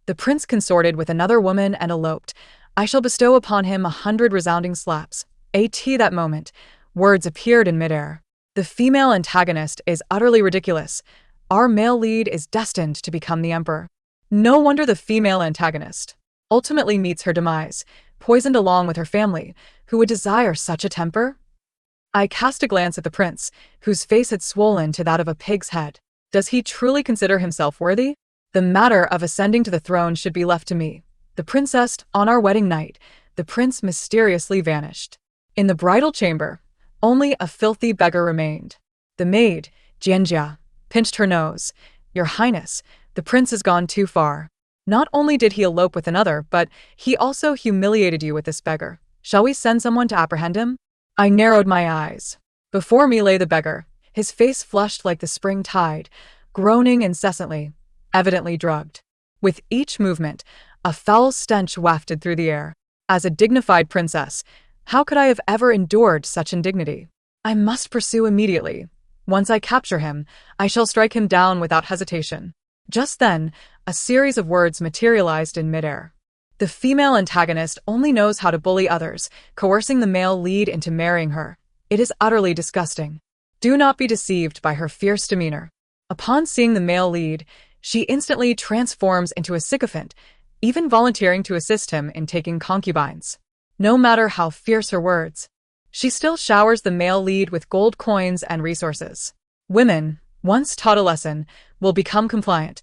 The prince consorted with another woman and eloped. I shall bestow upon him 100 resounding slaps. That moment, words appeared in midair. The female antagonist is utterly ridiculous. Our male lead is destined to become the emperor. No wonder the female antagonist ultimately meets her demise, poisoned along with her family. Who would desire such a temper? I cast a glance at the prince, whose face had swollen to that of a pig's head. Does he truly consider himself worthy? The matter of ascending to the throne should be left to me. The princess, on our wedding night, the prince mysteriously vanished. In the bridal chamber, only a filthy beggar remained. The maid, Jianjia, pinched her nose. Your Highness, the prince has gone too far. Not only did he elope with another, but he also humiliated you with this beggar. Shall we send someone to apprehend him? I narrowed my eyes. Before me lay the beggar, his face flushed like the spring tide, groaning incessantly, evidently drugged. With each movement, a foul stench wafted through the air. As a dignified princess, how could I have ever endured such indignity? I must pursue immediately. Once I capture him, I shall strike him down without hesitation. Just then, a series of words materialized in midair. The female antagonist only knows how to bully others, coercing the male lead into marrying her. It is utterly disgusting. Do not be deceived by her fierce demeanor. Upon seeing the male lead, she instantly transforms into a sycophant, even volunteering to assist him in taking concubines. No matter how fierce her words, she still showers the male lead with gold coins and resources. Women, once taught a lesson, will become compliant.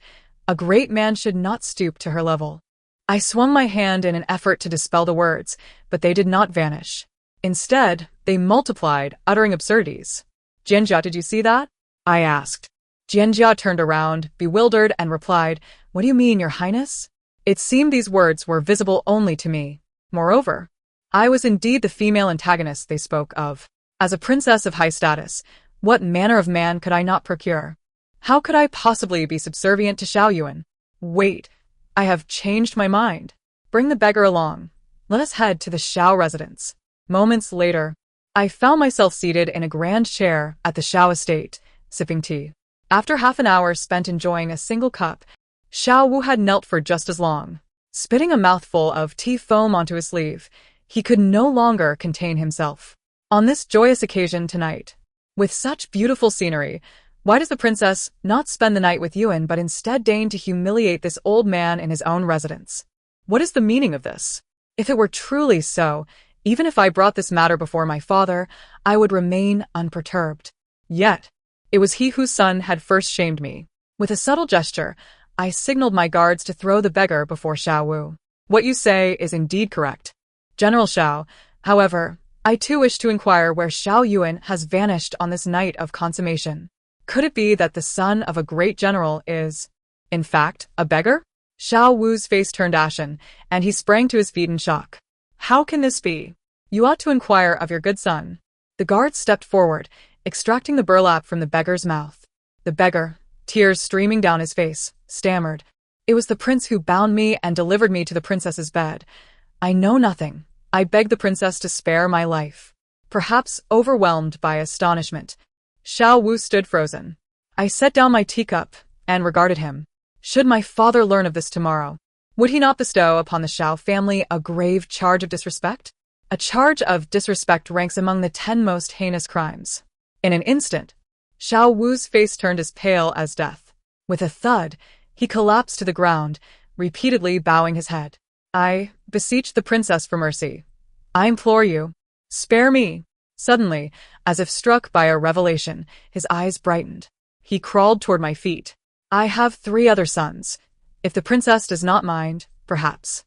A great man should not stoop to her level. I swung my hand in an effort to dispel the words, but they did not vanish. Instead, they multiplied, uttering absurdities. Jianjia, did you see that? I asked. Jianjia turned around, bewildered, and replied, What do you mean, Your Highness? It seemed these words were visible only to me. Moreover, I was indeed the female antagonist they spoke of. As a princess of high status, what manner of man could I not procure? How could I possibly be subservient to Xiaoyuan? Wait, I have changed my mind. Bring the beggar along. Let us head to the Xiao residence. Moments later, I found myself seated in a grand chair at the Xiao estate, sipping tea. After half an hour spent enjoying a single cup, Xiao Wu had knelt for just as long. Spitting a mouthful of tea foam onto his sleeve, he could no longer contain himself. On this joyous occasion tonight, with such beautiful scenery, why does the princess not spend the night with Yuan but instead deign to humiliate this old man in his own residence? What is the meaning of this? If it were truly so, even if I brought this matter before my father, I would remain unperturbed. Yet, it was he whose son had first shamed me. With a subtle gesture, I signaled my guards to throw the beggar before Xiao Wu. What you say is indeed correct, General Xiao. However, I too wish to inquire where Xiao Yuan has vanished on this night of consummation. Could it be that the son of a great general is, in fact, a beggar? Xiao Wu's face turned ashen, and he sprang to his feet in shock. How can this be? You ought to inquire of your good son. The guard stepped forward, extracting the burlap from the beggar's mouth. The beggar, tears streaming down his face, stammered. It was the prince who bound me and delivered me to the princess's bed. I know nothing. I begged the princess to spare my life. Perhaps overwhelmed by astonishment, Xiao Wu stood frozen. I set down my teacup and regarded him. Should my father learn of this tomorrow, would he not bestow upon the Xiao family a grave charge of disrespect? A charge of disrespect ranks among the 10 most heinous crimes. In an instant, Xiao Wu's face turned as pale as death. With a thud, he collapsed to the ground, repeatedly bowing his head. I beseech the princess for mercy. I implore you, spare me. Suddenly, as if struck by a revelation, his eyes brightened. He crawled toward my feet. I have 3 other sons. If the princess does not mind, perhaps.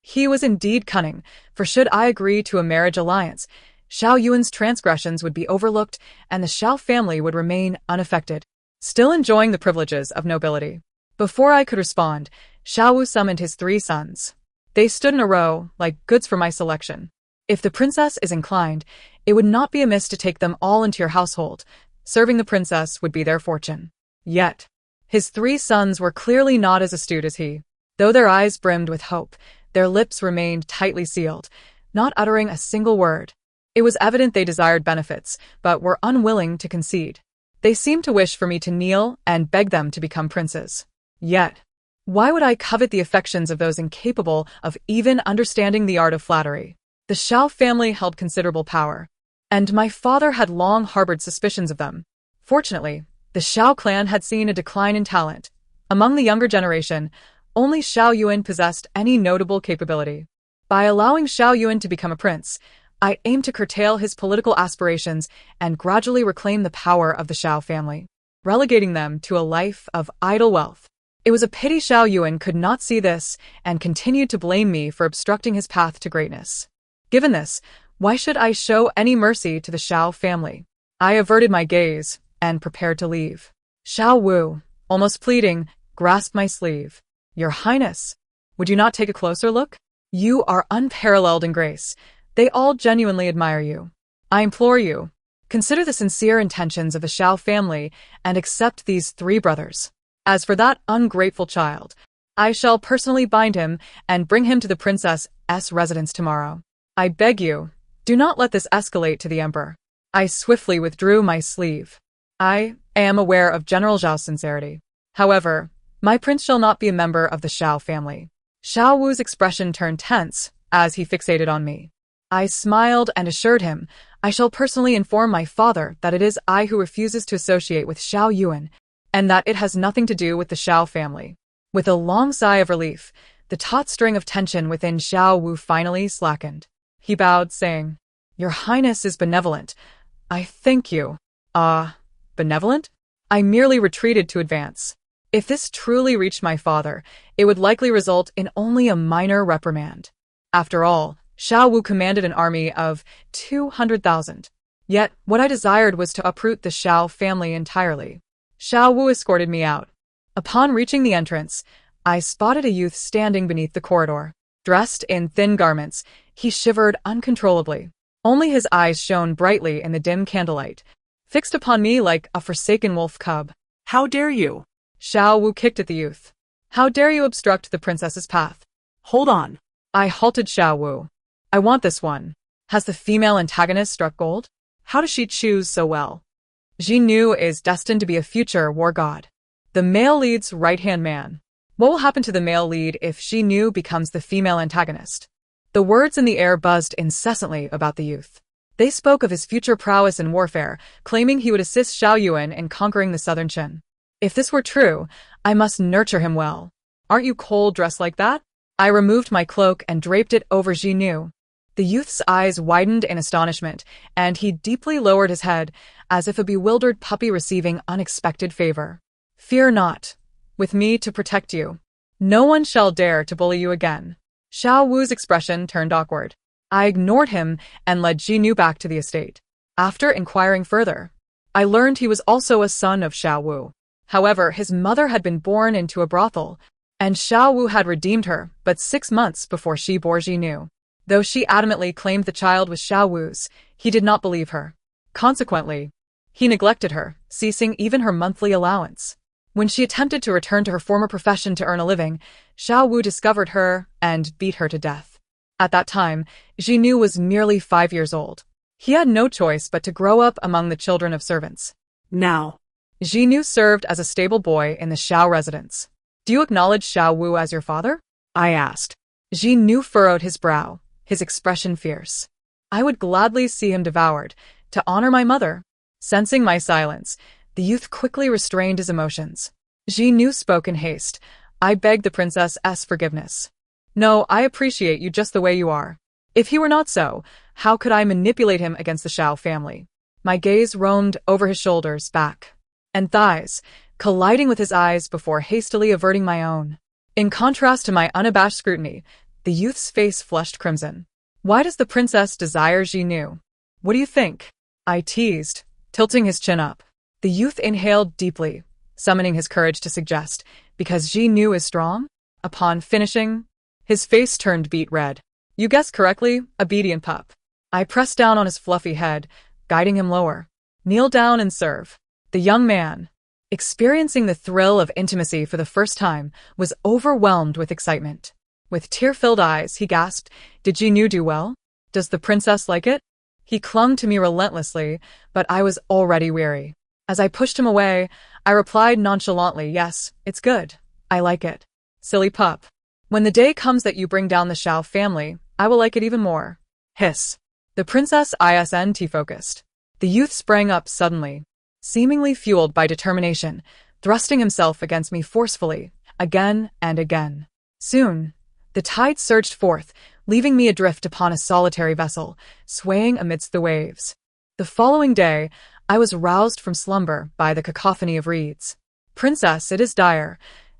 He was indeed cunning, for should I agree to a marriage alliance, Xiao Yuan's transgressions would be overlooked and the Xiao family would remain unaffected, still enjoying the privileges of nobility. Before I could respond, Xiao Wu summoned his 3 sons. They stood in a row, like goods for my selection. If the princess is inclined, it would not be amiss to take them all into your household. Serving the princess would be their fortune. Yet, his 3 sons were clearly not as astute as he. Though their eyes brimmed with hope, their lips remained tightly sealed, not uttering a single word. It was evident they desired benefits, but were unwilling to concede. They seemed to wish for me to kneel and beg them to become princes. Yet, Why would I covet the affections of those incapable of even understanding the art of flattery? The Shao family held considerable power, and my father had long harbored suspicions of them. Fortunately, the Shao clan had seen a decline in talent. Among the younger generation, only Shao Yuan possessed any notable capability. By allowing Shao Yuan to become a prince, I aimed to curtail his political aspirations and gradually reclaim the power of the Shao family, relegating them to a life of idle wealth. It was a pity Shao Yuan could not see this and continued to blame me for obstructing his path to greatness. Given this, why should I show any mercy to the Shao family? I averted my gaze and prepared to leave. Shao Wu, almost pleading, grasped my sleeve. Your Highness, would you not take a closer look? You are unparalleled in grace. They all genuinely admire you. I implore you, consider the sincere intentions of the Shao family and accept these 3 brothers. As for that ungrateful child, I shall personally bind him and bring him to the princess's residence tomorrow. I beg you, do not let this escalate to the emperor. I swiftly withdrew my sleeve. I am aware of General Zhao's sincerity. However, my prince shall not be a member of the Shao family. Shao Wu's expression turned tense as he fixated on me. I smiled and assured him, I shall personally inform my father that it is I who refuses to associate with Shao Yuan, and that it has nothing to do with the Shao family. With a long sigh of relief, the taut string of tension within Shao Wu finally slackened. He bowed, saying, Your Highness is benevolent. I thank you. Benevolent? I merely retreated to advance. If this truly reached my father, it would likely result in only a minor reprimand. After all, Shao Wu commanded an army of 200,000. Yet, what I desired was to uproot the Shao family entirely. Shao Wu escorted me out. Upon reaching the entrance, I spotted a youth standing beneath the corridor. Dressed in thin garments, he shivered uncontrollably. Only his eyes shone brightly in the dim candlelight, fixed upon me like a forsaken wolf cub. How dare you? Shao Wu kicked at the youth. How dare you obstruct the princess's path? Hold on. I halted Shao Wu. I want this one. Has the female antagonist struck gold? How does she choose so well? Jinnu is destined to be a future war god, the male lead's right-hand man. What will happen to the male lead if Jinnu becomes the female antagonist? The words in the air buzzed incessantly about the youth. They spoke of his future prowess in warfare, claiming he would assist Shao Yuan in conquering the southern Qin. If this were true, I must nurture him well. Aren't you cold dressed like that? I removed my cloak and draped it over Jinnu. The youth's eyes widened in astonishment, and he deeply lowered his head, as if a bewildered puppy receiving unexpected favor. Fear not. With me to protect you. No one shall dare to bully you again. Shao Wu's expression turned awkward. I ignored him and led Jinnu back to the estate. After inquiring further, I learned he was also a son of Shao Wu. However, his mother had been born into a brothel, and Shao Wu had redeemed her but 6 months before she bore Jinnu. Though she adamantly claimed the child was Shao Wu's, he did not believe her. Consequently, he neglected her, ceasing even her monthly allowance. When she attempted to return to her former profession to earn a living, Shao Wu discovered her and beat her to death. At that time, Jinnu was merely 5 years old. He had no choice but to grow up among the children of servants. Now, Jinnu served as a stable boy in the Shao residence. Do you acknowledge Shao Wu as your father? I asked. Jinnu furrowed his brow, his expression fierce. I would gladly see him devoured, to honor my mother. Sensing my silence, the youth quickly restrained his emotions. Jinnu spoke in haste. I beg the princess's forgiveness. No, I appreciate you just the way you are. If he were not so, how could I manipulate him against the Shao family? My gaze roamed over his shoulders, back, and thighs, colliding with his eyes before hastily averting my own. In contrast to my unabashed scrutiny, the youth's face flushed crimson. Why does the princess desire Jinnu? What do you think? I teased, tilting his chin up. The youth inhaled deeply, summoning his courage to suggest, because Jinnu is strong? Upon finishing, his face turned beet red. You guessed correctly, obedient pup. I pressed down on his fluffy head, guiding him lower. Kneel down and serve. The young man, experiencing the thrill of intimacy for the first time, was overwhelmed with excitement. With tear-filled eyes, he gasped, Did Jinnu do well? Does the princess like it? He clung to me relentlessly, but I was already weary. As I pushed him away, I replied nonchalantly, Yes, it's good. I like it. Silly pup. When the day comes that you bring down the Shao family, I will like it even more. Hiss. The princess isn't focused. The youth sprang up suddenly, seemingly fueled by determination, thrusting himself against me forcefully, again and again. Soon, the tide surged forth, leaving me adrift upon a solitary vessel, swaying amidst the waves. The following day, I was roused from slumber by the cacophony of reeds. Princess, it is dire.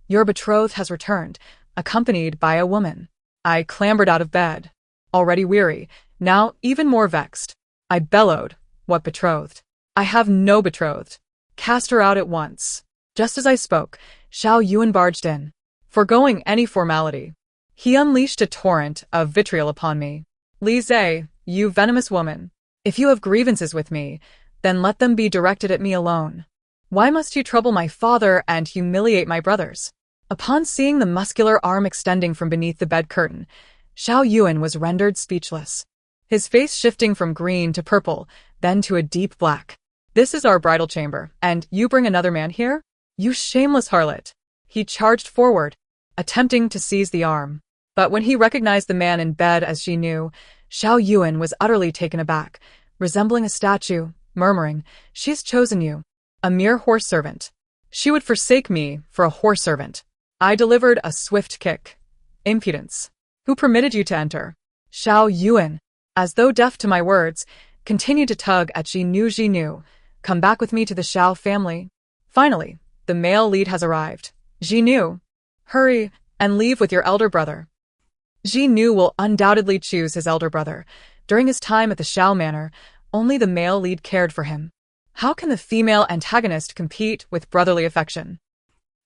Your betrothed has returned, accompanied by a woman. I clambered out of bed. Already weary, now even more vexed. I bellowed, what betrothed? I have no betrothed. Cast her out at once. Just as I spoke, Shao Yuan barged in. Foregoing any formality, he unleashed a torrent of vitriol upon me. Li Zhe, you venomous woman. If you have grievances with me, then let them be directed at me alone. Why must you trouble my father and humiliate my brothers? Upon seeing the muscular arm extending from beneath the bed curtain, Shao Yuan was rendered speechless. His face shifting from green to purple, then to a deep black. This is our bridal chamber, and you bring another man here? You shameless harlot. He charged forward, attempting to seize the arm. But when he recognized the man in bed as she knew, Shao Yuan was utterly taken aback, resembling a statue, murmuring, She's chosen you. A mere horse servant. She would forsake me for a horse servant. I delivered a swift kick. Impudence. Who permitted you to enter? Shao Yuan, as though deaf to my words, continued to tug at Ji Nu. Come back with me to the Shao family. Finally, the male lead has arrived. Ji Nu, hurry and leave with your elder brother. Ji Nu will undoubtedly choose his elder brother. During his time at the Shao Manor, only the male lead cared for him. How can the female antagonist compete with brotherly affection?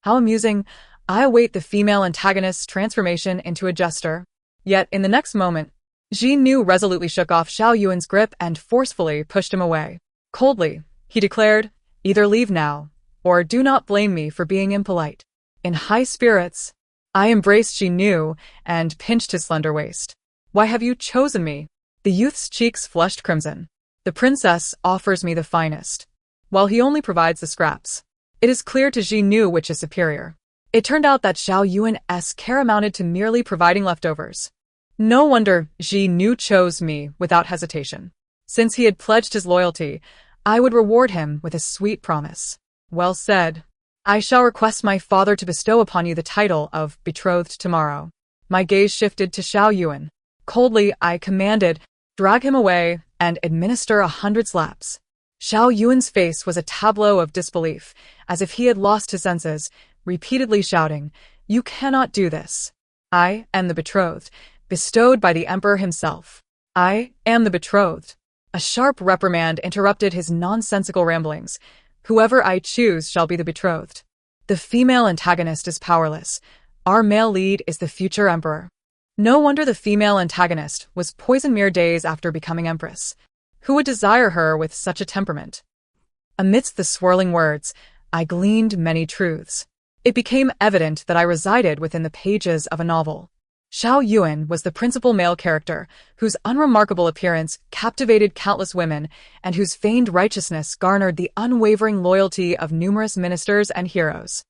How amusing. I await the female antagonist's transformation into a jester. Yet, in the next moment, Ji Nu resolutely shook off Shao Yuan's grip and forcefully pushed him away. Coldly, he declared, either leave now, or do not blame me for being impolite. In high spirits, I embraced Ji Nu and pinched his slender waist. Why have you chosen me? The youth's cheeks flushed crimson. The princess offers me the finest, while he only provides the scraps. It is clear to Ji Nu which is superior. It turned out that Shao Yuan's care amounted to merely providing leftovers. No wonder Ji Nu chose me without hesitation. Since he had pledged his loyalty, I would reward him with a sweet promise. Well said. I shall request my father to bestow upon you the title of betrothed tomorrow. My gaze shifted to Shao Yuan. Coldly, I commanded, drag him away and administer 100 slaps. Shao Yuan's face was a tableau of disbelief, as if he had lost his senses, repeatedly shouting, You cannot do this. I am the betrothed, bestowed by the emperor himself. I am the betrothed. A sharp reprimand interrupted his nonsensical ramblings. Whoever I choose shall be the betrothed. The female antagonist is powerless. Our male lead is the future emperor. No wonder the female antagonist was poisoned mere days after becoming empress. Who would desire her with such a temperament? Amidst the swirling words, I gleaned many truths. It became evident that I resided within the pages of a novel. Shao Yuan was the principal male character, whose unremarkable appearance captivated countless women and whose feigned righteousness garnered the unwavering loyalty of numerous ministers and heroes.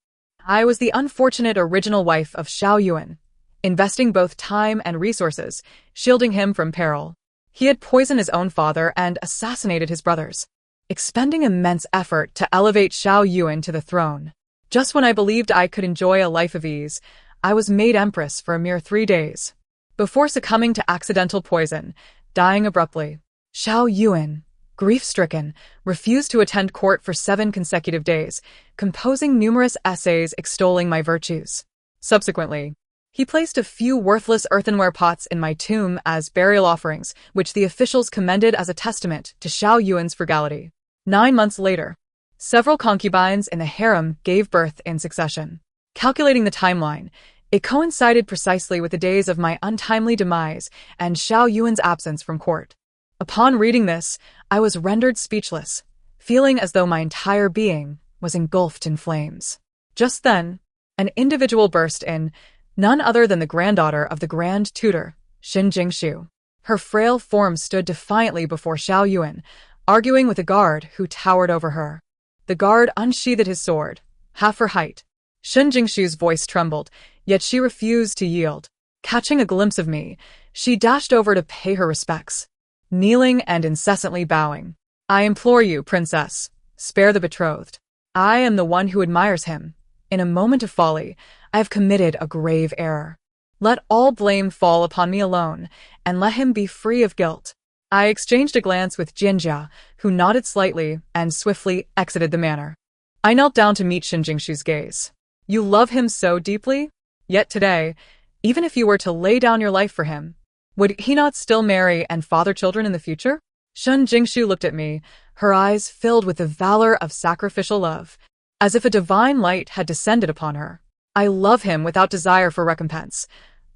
I was the unfortunate original wife of Shao Yuan, investing both time and resources, shielding him from peril. He had poisoned his own father and assassinated his brothers, expending immense effort to elevate Shao Yuan to the throne. Just when I believed I could enjoy a life of ease, I was made empress for a mere 3 days, before succumbing to accidental poison, dying abruptly. Shao Yuan, grief-stricken, refused to attend court for 7 consecutive days, composing numerous essays extolling my virtues. Subsequently, he placed a few worthless earthenware pots in my tomb as burial offerings, which the officials commended as a testament to Shao Yuan's frugality. 9 months later, several concubines in the harem gave birth in succession. Calculating the timeline, it coincided precisely with the days of my untimely demise and Shao Yuan's absence from court. Upon reading this, I was rendered speechless, feeling as though my entire being was engulfed in flames. Just then, an individual burst in, none other than the granddaughter of the Grand Tutor, Xin Jingshu. Her frail form stood defiantly before Shao Yuan, arguing with a guard who towered over her. The guard unsheathed his sword, half her height. Xin Jingshu's voice trembled, Yet she refused to yield. Catching a glimpse of me, she dashed over to pay her respects, kneeling and incessantly bowing. I implore you, princess, spare the betrothed. I am the one who admires him. In a moment of folly, I have committed a grave error. Let all blame fall upon me alone, and let him be free of guilt. I exchanged a glance with Jinjia, who nodded slightly and swiftly exited the manor. I knelt down to meet Shinjingshu's gaze. You love him so deeply? Yet today, even if you were to lay down your life for him, would he not still marry and father children in the future? Shun Jingshu looked at me, her eyes filled with the valor of sacrificial love, as if a divine light had descended upon her. I love him without desire for recompense.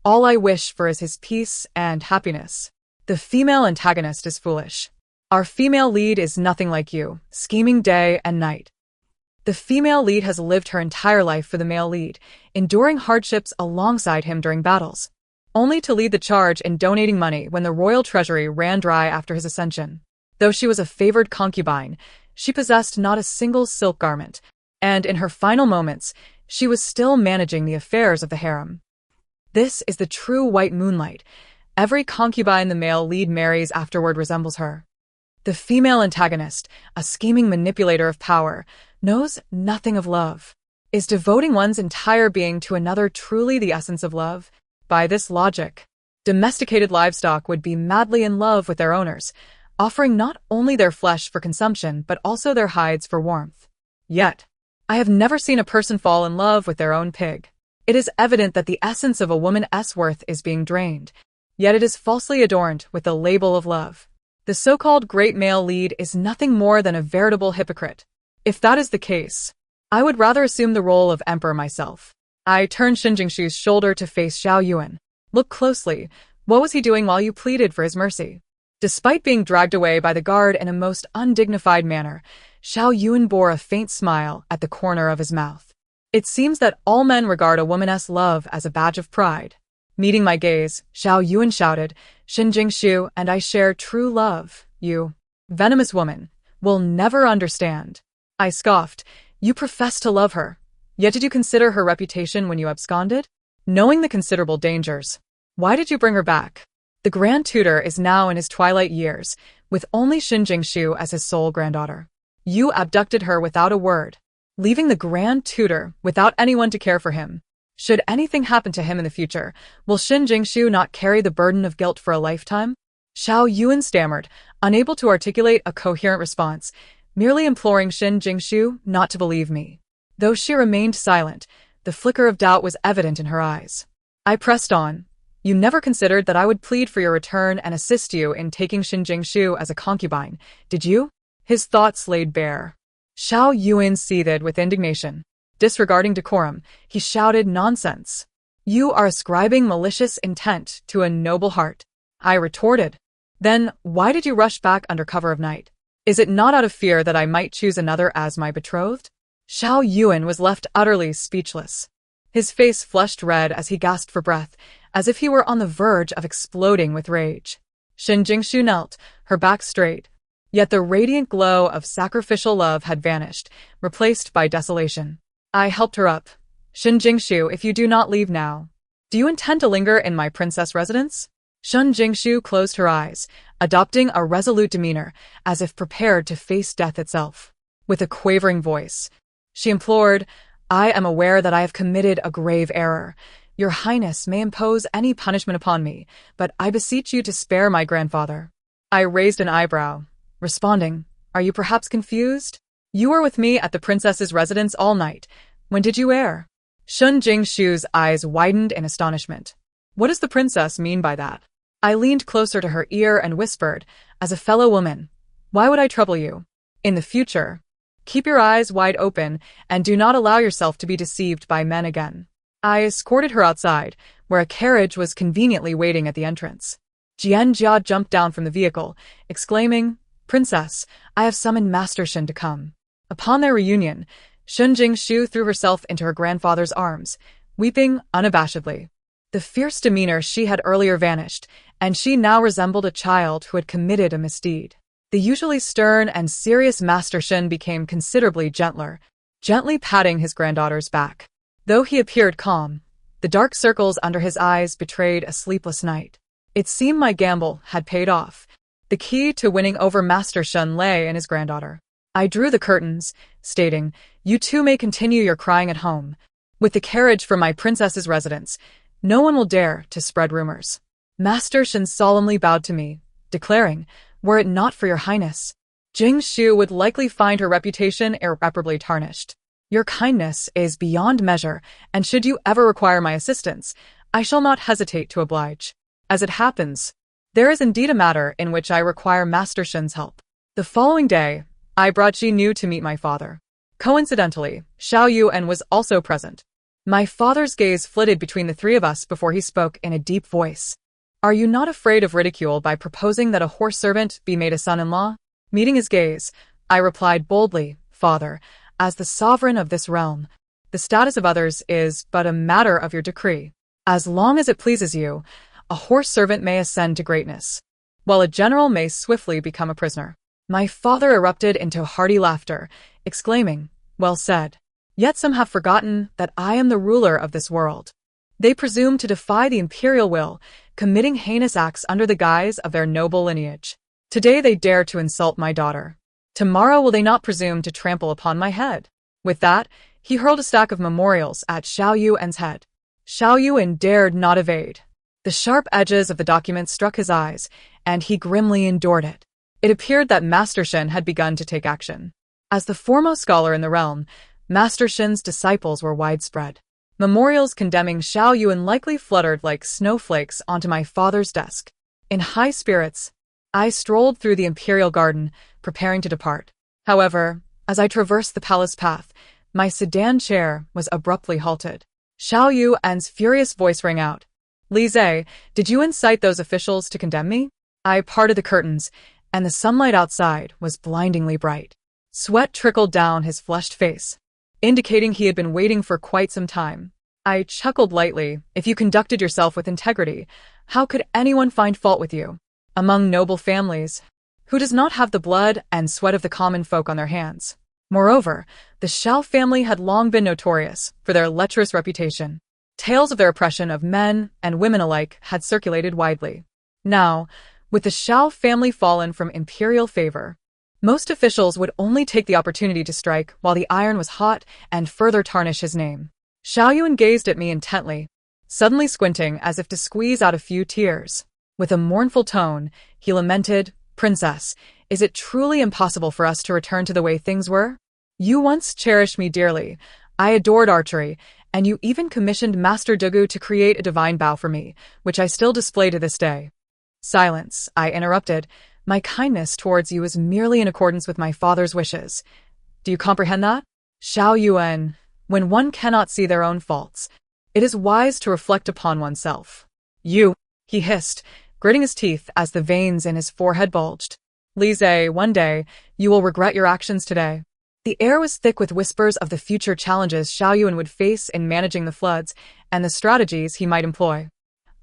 All I wish for is his peace and happiness. The female antagonist is foolish. Our female lead is nothing like you, scheming day and night. The female lead has lived her entire life for the male lead, enduring hardships alongside him during battles, only to lead the charge in donating money when the royal treasury ran dry after his ascension. Though she was a favored concubine, she possessed not a single silk garment, and in her final moments, she was still managing the affairs of the harem. This is the true white moonlight. Every concubine the male lead marries afterward resembles her. The female antagonist, a scheming manipulator of power, knows nothing of love. Is devoting one's entire being to another truly the essence of love? By this logic, domesticated livestock would be madly in love with their owners, offering not only their flesh for consumption but also their hides for warmth. Yet, I have never seen a person fall in love with their own pig. It is evident that the essence of a woman's worth is being drained, yet it is falsely adorned with the label of love. The so-called great male lead is nothing more than a veritable hypocrite. If that is the case, I would rather assume the role of emperor myself. I turned Shinjingshu's shoulder to face Xiao Yuan. Look closely. What was he doing while you pleaded for his mercy? Despite being dragged away by the guard in a most undignified manner, Xiao Yuan bore a faint smile at the corner of his mouth. It seems that all men regard a woman's love as a badge of pride. Meeting my gaze, Xiao Yuan shouted, Shinjingshu and I share true love. You, venomous woman, will never understand. I scoffed. You profess to love her. Yet did you consider her reputation when you absconded? Knowing the considerable dangers, why did you bring her back? The Grand Tutor is now in his twilight years, with only Shinjingshu as his sole granddaughter. You abducted her without a word, leaving the Grand Tutor without anyone to care for him. Should anything happen to him in the future, will Shinjingshu not carry the burden of guilt for a lifetime? Xiao Yuan stammered, unable to articulate a coherent response, merely imploring Shinjingshu not to believe me. Though she remained silent, the flicker of doubt was evident in her eyes. I pressed on. You never considered that I would plead for your return and assist you in taking Shinjingshu as a concubine, did you? His thoughts laid bare. Xiao Yuan seethed with indignation. Disregarding decorum, he shouted nonsense. You are ascribing malicious intent to a noble heart. I retorted. Then, why did you rush back under cover of night? Is it not out of fear that I might choose another as my betrothed? Xiao Yuan was left utterly speechless. His face flushed red as he gasped for breath, as if he were on the verge of exploding with rage. Shinjingshu knelt, her back straight. Yet the radiant glow of sacrificial love had vanished, replaced by desolation. I helped her up. Shinjingshu, if you do not leave now, do you intend to linger in my princess residence? Shinjingshu closed her eyes, adopting a resolute demeanor, as if prepared to face death itself. With a quavering voice, she implored, I am aware that I have committed a grave error. Your Highness may impose any punishment upon me, but I beseech you to spare my grandfather. I raised an eyebrow, responding, Are you perhaps confused? You were with me at the princess's residence all night. When did you err? Shinjingshu's eyes widened in astonishment. What does the princess mean by that? I leaned closer to her ear and whispered, as a fellow woman, why would I trouble you? In the future, keep your eyes wide open and do not allow yourself to be deceived by men again. I escorted her outside, where a carriage was conveniently waiting at the entrance. Jianjia jumped down from the vehicle, exclaiming, Princess, I have summoned Master Shin to come. Upon their reunion, Shinjingshu threw herself into her grandfather's arms, weeping unabashedly. The fierce demeanor she had earlier vanished, and she now resembled a child who had committed a misdeed. The usually stern and serious Master Shin became considerably gentler, gently patting his granddaughter's back. Though he appeared calm, The dark circles under his eyes betrayed a sleepless night. It seemed my gamble had paid off. The key to winning over Master Shun lay in his granddaughter. I drew the curtains, stating, "You two may continue your crying at home. With the carriage from my princess's residence, no one will dare to spread rumors." Master Shun solemnly bowed to me, declaring, "Were it not for your highness, Jing Shu would likely find her reputation irreparably tarnished. Your kindness is beyond measure, and should you ever require my assistance, I shall not hesitate to oblige. As it happens, there is indeed a matter in which I require Master Shun's help." The following day, I brought Ji Nu to meet my father. Coincidentally, Xiao Yuan was also present. My father's gaze flitted between the three of us before he spoke in a deep voice. "Are you not afraid of ridicule by proposing that a horse servant be made a son-in-law?" Meeting his gaze, I replied boldly, "Father, as the sovereign of this realm, the status of others is but a matter of your decree. As long as it pleases you, a horse servant may ascend to greatness, while a general may swiftly become a prisoner." My father erupted into hearty laughter, exclaiming, "Well said. Yet some have forgotten that I am the ruler of this world. They presume to defy the imperial will, committing heinous acts under the guise of their noble lineage. Today they dare to insult my daughter. Tomorrow will they not presume to trample upon my head?" With that, he hurled a stack of memorials at Xiao Yuan's head. Xiao Yuan dared not evade. The sharp edges of the document struck his eyes, and he grimly endured it. It appeared that Master Shen had begun to take action. As the foremost scholar in the realm, Master Shen's disciples were widespread. Memorials condemning Xiao Yuan likely fluttered like snowflakes onto my father's desk. In high spirits, I strolled through the imperial garden, preparing to depart. However, as I traversed the palace path, my sedan chair was abruptly halted. Xiao Yuan's furious voice rang out. "Li Zhe, did you incite those officials to condemn me?" I parted the curtains, and the sunlight outside was blindingly bright. Sweat trickled down his flushed face, indicating he had been waiting for quite some time. I chuckled lightly. "If you conducted yourself with integrity, how could anyone find fault with you? Among noble families, who does not have the blood and sweat of the common folk on their hands?" Moreover, the Shao family had long been notorious for their lecherous reputation. Tales of their oppression of men and women alike had circulated widely. Now, with the Shao family fallen from imperial favor, most officials would only take the opportunity to strike while the iron was hot and further tarnish his name. Xiao Yuan gazed at me intently, suddenly squinting as if to squeeze out a few tears. With a mournful tone, he lamented, "Princess, is it truly impossible for us to return to the way things were? You once cherished me dearly. I adored archery, and you even commissioned Master Dugu to create a divine bow for me, which I still display to this day." "Silence," I interrupted. "My kindness towards you is merely in accordance with my father's wishes. Do you comprehend that?" Xiao Yuan, when one cannot see their own faults, it is wise to reflect upon oneself. "You," he hissed, gritting his teeth as the veins in his forehead bulged. "Li Zhe, one day, you will regret your actions today." The air was thick with whispers of the future challenges Xiao Yuan would face in managing the floods and the strategies he might employ.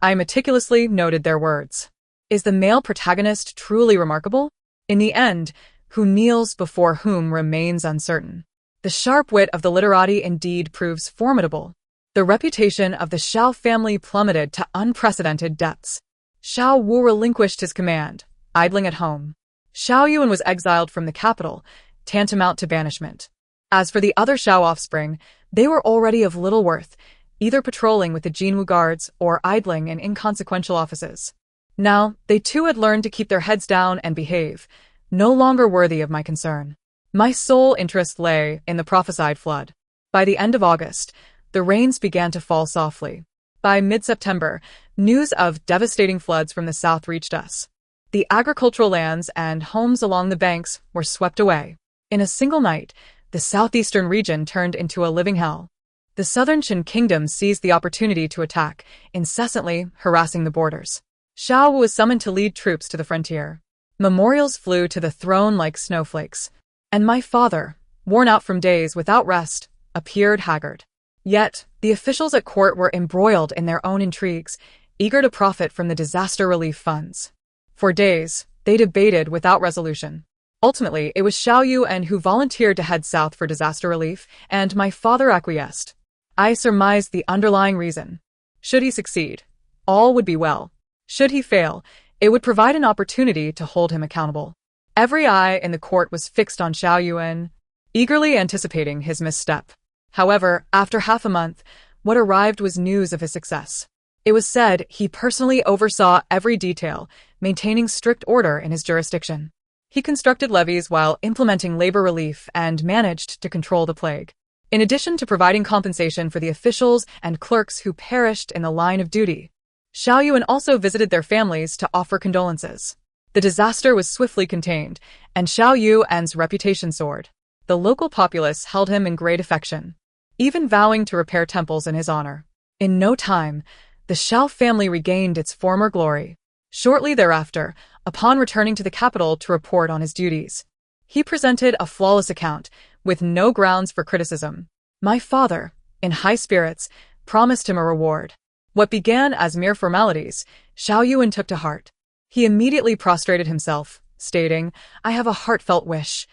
I meticulously noted their words. Is the male protagonist truly remarkable? In the end, who kneels before whom remains uncertain. The sharp wit of the literati indeed proves formidable. The reputation of the Xiao family plummeted to unprecedented depths. Xiao Wu relinquished his command, idling at home. Xiao Yuan was exiled from the capital, tantamount to banishment. As for the other Xiao offspring, they were already of little worth, either patrolling with the Jinwu guards or idling in inconsequential offices. Now, they too had learned to keep their heads down and behave, no longer worthy of my concern. My sole interest lay in the prophesied flood. By the end of August, the rains began to fall softly. By mid-September, news of devastating floods from the south reached us. The agricultural lands and homes along the banks were swept away. In a single night, the southeastern region turned into a living hell. The southern Qin kingdom seized the opportunity to attack, incessantly harassing the borders. Xiao was summoned to lead troops to the frontier. Memorials flew to the throne like snowflakes, and my father, worn out from days without rest, appeared haggard. Yet, the officials at court were embroiled in their own intrigues, eager to profit from the disaster relief funds. For days, they debated without resolution. Ultimately, it was Xiao Yuan who volunteered to head south for disaster relief, and my father acquiesced. I surmised the underlying reason. Should he succeed, all would be well. Should he fail, it would provide an opportunity to hold him accountable. Every eye in the court was fixed on Xiao Yuan, eagerly anticipating his misstep. However, after half a month, what arrived was news of his success. It was said he personally oversaw every detail, maintaining strict order in his jurisdiction. He constructed levees while implementing labor relief and managed to control the plague. In addition to providing compensation for the officials and clerks who perished in the line of duty, Xiao Yuan also visited their families to offer condolences. The disaster was swiftly contained, and Xiao Yuan's reputation soared. The local populace held him in great affection, even vowing to repair temples in his honor. In no time, the Xiao family regained its former glory. Shortly thereafter, upon returning to the capital to report on his duties, he presented a flawless account, with no grounds for criticism. My father, in high spirits, promised him a reward. What began as mere formalities, Xiao Yuan took to heart. He immediately prostrated himself, stating, "I have a heartfelt wish.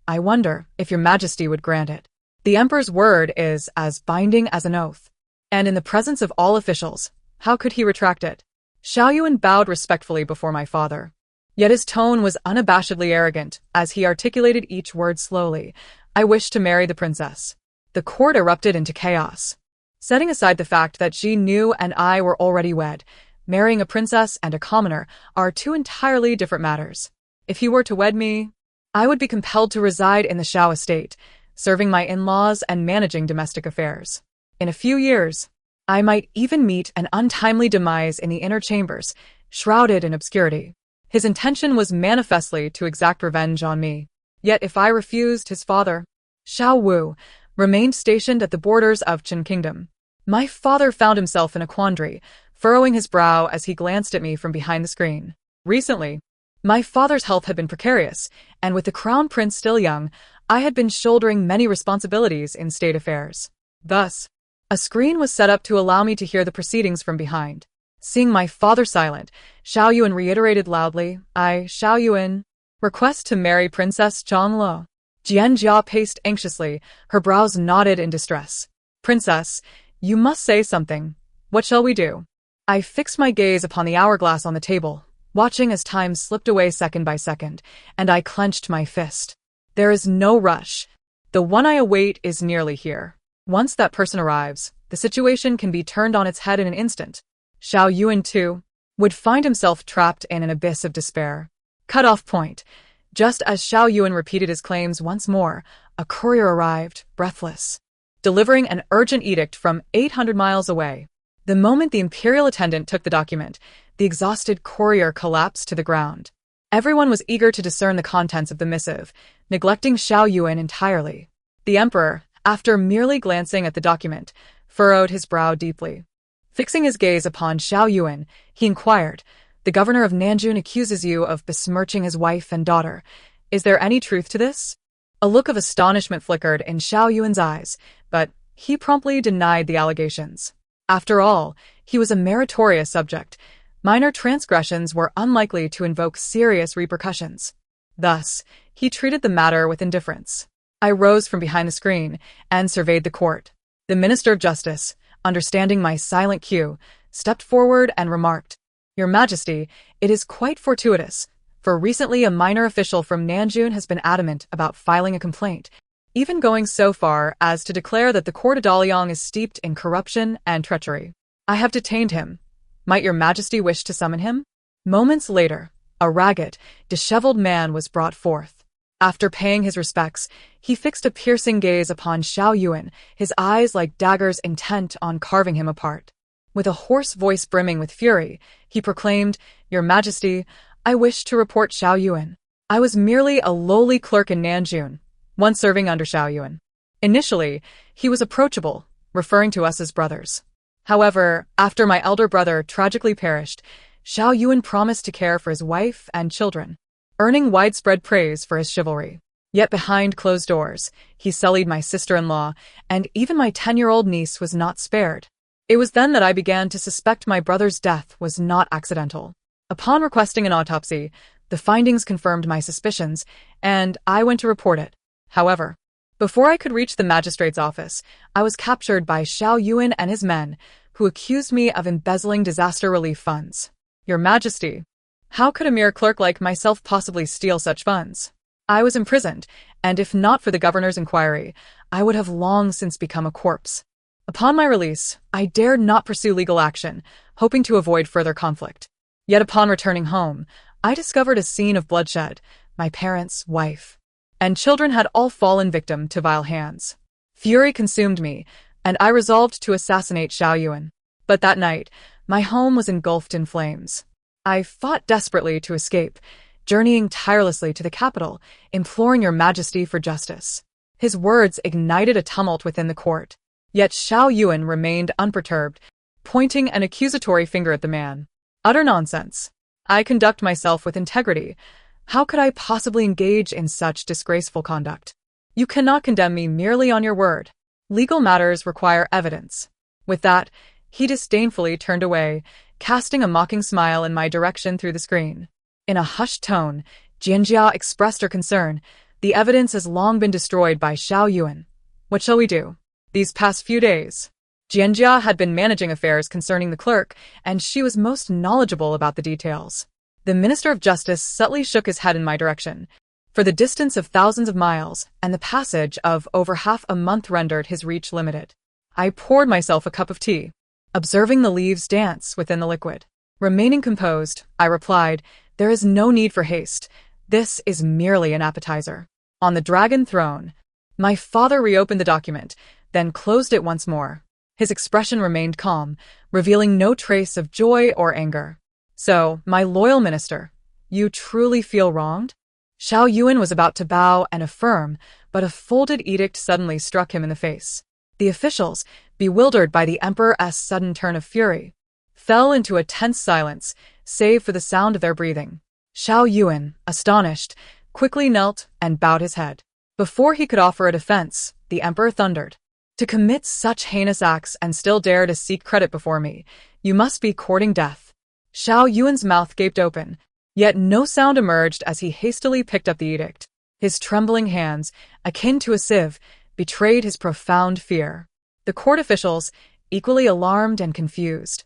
I wonder if your majesty would grant it." The emperor's word is as binding as an oath, and in the presence of all officials, how could he retract it? Xiao Yuan bowed respectfully before my father. Yet his tone was unabashedly arrogant as he articulated each word slowly. "I wish to marry the princess." The court erupted into chaos. Setting aside the fact that Ji Nu and I were already wed, marrying a princess and a commoner are two entirely different matters. If he were to wed me, I would be compelled to reside in the Xiao estate, serving my in-laws and managing domestic affairs. In a few years, I might even meet an untimely demise in the inner chambers, shrouded in obscurity. His intention was manifestly to exact revenge on me. Yet if I refused, his father, Xiao Wu, remained stationed at the borders of Qin Kingdom. My father found himself in a quandary, furrowing his brow as he glanced at me from behind the screen. Recently, my father's health had been precarious, and with the crown prince still young, I had been shouldering many responsibilities in state affairs. Thus, a screen was set up to allow me to hear the proceedings from behind. Seeing my father silent, Xiao Yuan reiterated loudly, "I, Xiao Yuan, request to marry Princess Zhangluo." Jian Jia paced anxiously, her brows knotted in distress. "Princess, you must say something. What shall we do?" I fixed my gaze upon the hourglass on the table, watching as time slipped away second by second, and I clenched my fist. There is no rush. The one I await is nearly here. Once that person arrives, the situation can be turned on its head in an instant. Xiao Yuan, too, would find himself trapped in an abyss of despair. Cut-off point. Just as Xiao Yuan repeated his claims once more, a courier arrived, breathless, delivering an urgent edict from 800 miles away. The moment the imperial attendant took the document, the exhausted courier collapsed to the ground. Everyone was eager to discern the contents of the missive, neglecting Xiao Yuan entirely. The emperor, after merely glancing at the document, furrowed his brow deeply. Fixing his gaze upon Xiao Yuan, he inquired, "The governor of Nanjun accuses you of besmirching his wife and daughter. Is there any truth to this?" A look of astonishment flickered in Xiao Yuan's eyes, but he promptly denied the allegations. After all, he was a meritorious subject. Minor transgressions were unlikely to invoke serious repercussions. Thus, he treated the matter with indifference. I rose from behind the screen and surveyed the court. The Minister of Justice, understanding my silent cue, stepped forward and remarked, "Your Majesty, it is quite fortuitous, for recently a minor official from Nanjun has been adamant about filing a complaint, even going so far as to declare that the court of Daliang is steeped in corruption and treachery. I have detained him. Might your Majesty wish to summon him?" Moments later, a ragged, disheveled man was brought forth. After paying his respects, he fixed a piercing gaze upon Xiao Yuan, his eyes like daggers intent on carving him apart. With a hoarse voice brimming with fury, he proclaimed, "Your Majesty, I wish to report Xiao Yuan. I was merely a lowly clerk in Nanjun, once serving under Xiao Yuan. Initially, he was approachable, referring to us as brothers. However, after my elder brother tragically perished, Xiao Yuan promised to care for his wife and children, earning widespread praise for his chivalry. Yet behind closed doors, he sullied my sister-in-law, and even my 10-year-old niece was not spared. It was then that I began to suspect my brother's death was not accidental. Upon requesting an autopsy, the findings confirmed my suspicions, and I went to report it. However, before I could reach the magistrate's office, I was captured by Xiao Yuan and his men, who accused me of embezzling disaster relief funds. Your Majesty, how could a mere clerk like myself possibly steal such funds? I was imprisoned, and if not for the governor's inquiry, I would have long since become a corpse. Upon my release, I dared not pursue legal action, hoping to avoid further conflict. Yet upon returning home, I discovered a scene of bloodshed. My parents, wife, and children had all fallen victim to vile hands. Fury consumed me, and I resolved to assassinate Xiao Yuan. But that night, my home was engulfed in flames. I fought desperately to escape, journeying tirelessly to the capital, imploring your Majesty for justice. His words ignited a tumult within the court. Yet Xiao Yuan remained unperturbed, pointing an accusatory finger at the man. Utter nonsense. I conduct myself with integrity. How could I possibly engage in such disgraceful conduct? You cannot condemn me merely on your word. Legal matters require evidence. With that, he disdainfully turned away, casting a mocking smile in my direction through the screen. In a hushed tone, Jianjia expressed her concern. The evidence has long been destroyed by Xiao Yuan. What shall we do? These past few days, Jianjia had been managing affairs concerning the clerk, and she was most knowledgeable about the details. The Minister of Justice subtly shook his head in my direction. For the distance of thousands of miles, and the passage of over half a month rendered his reach limited. I poured myself a cup of tea, observing the leaves dance within the liquid. Remaining composed, I replied, there is no need for haste. This is merely an appetizer. On the dragon throne, my father reopened the document, then closed it once more. His expression remained calm, revealing no trace of joy or anger. So, my loyal minister, you truly feel wronged? Xiao Yuan was about to bow and affirm, but a folded edict suddenly struck him in the face. The officials, bewildered by the emperor's sudden turn of fury, fell into a tense silence, save for the sound of their breathing. Xiao Yuan, astonished, quickly knelt and bowed his head. Before he could offer a defense, the emperor thundered. To commit such heinous acts and still dare to seek credit before me, you must be courting death. Xiao Yuan's mouth gaped open, yet no sound emerged as he hastily picked up the edict. His trembling hands, akin to a sieve, betrayed his profound fear. The court officials, equally alarmed and confused,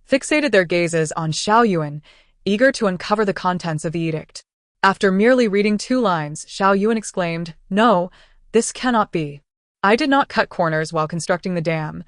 fixated their gazes on Xiao Yuan, eager to uncover the contents of the edict. After merely reading 2 lines, Xiao Yuan exclaimed, "No, this cannot be. I did not cut corners while constructing the dam.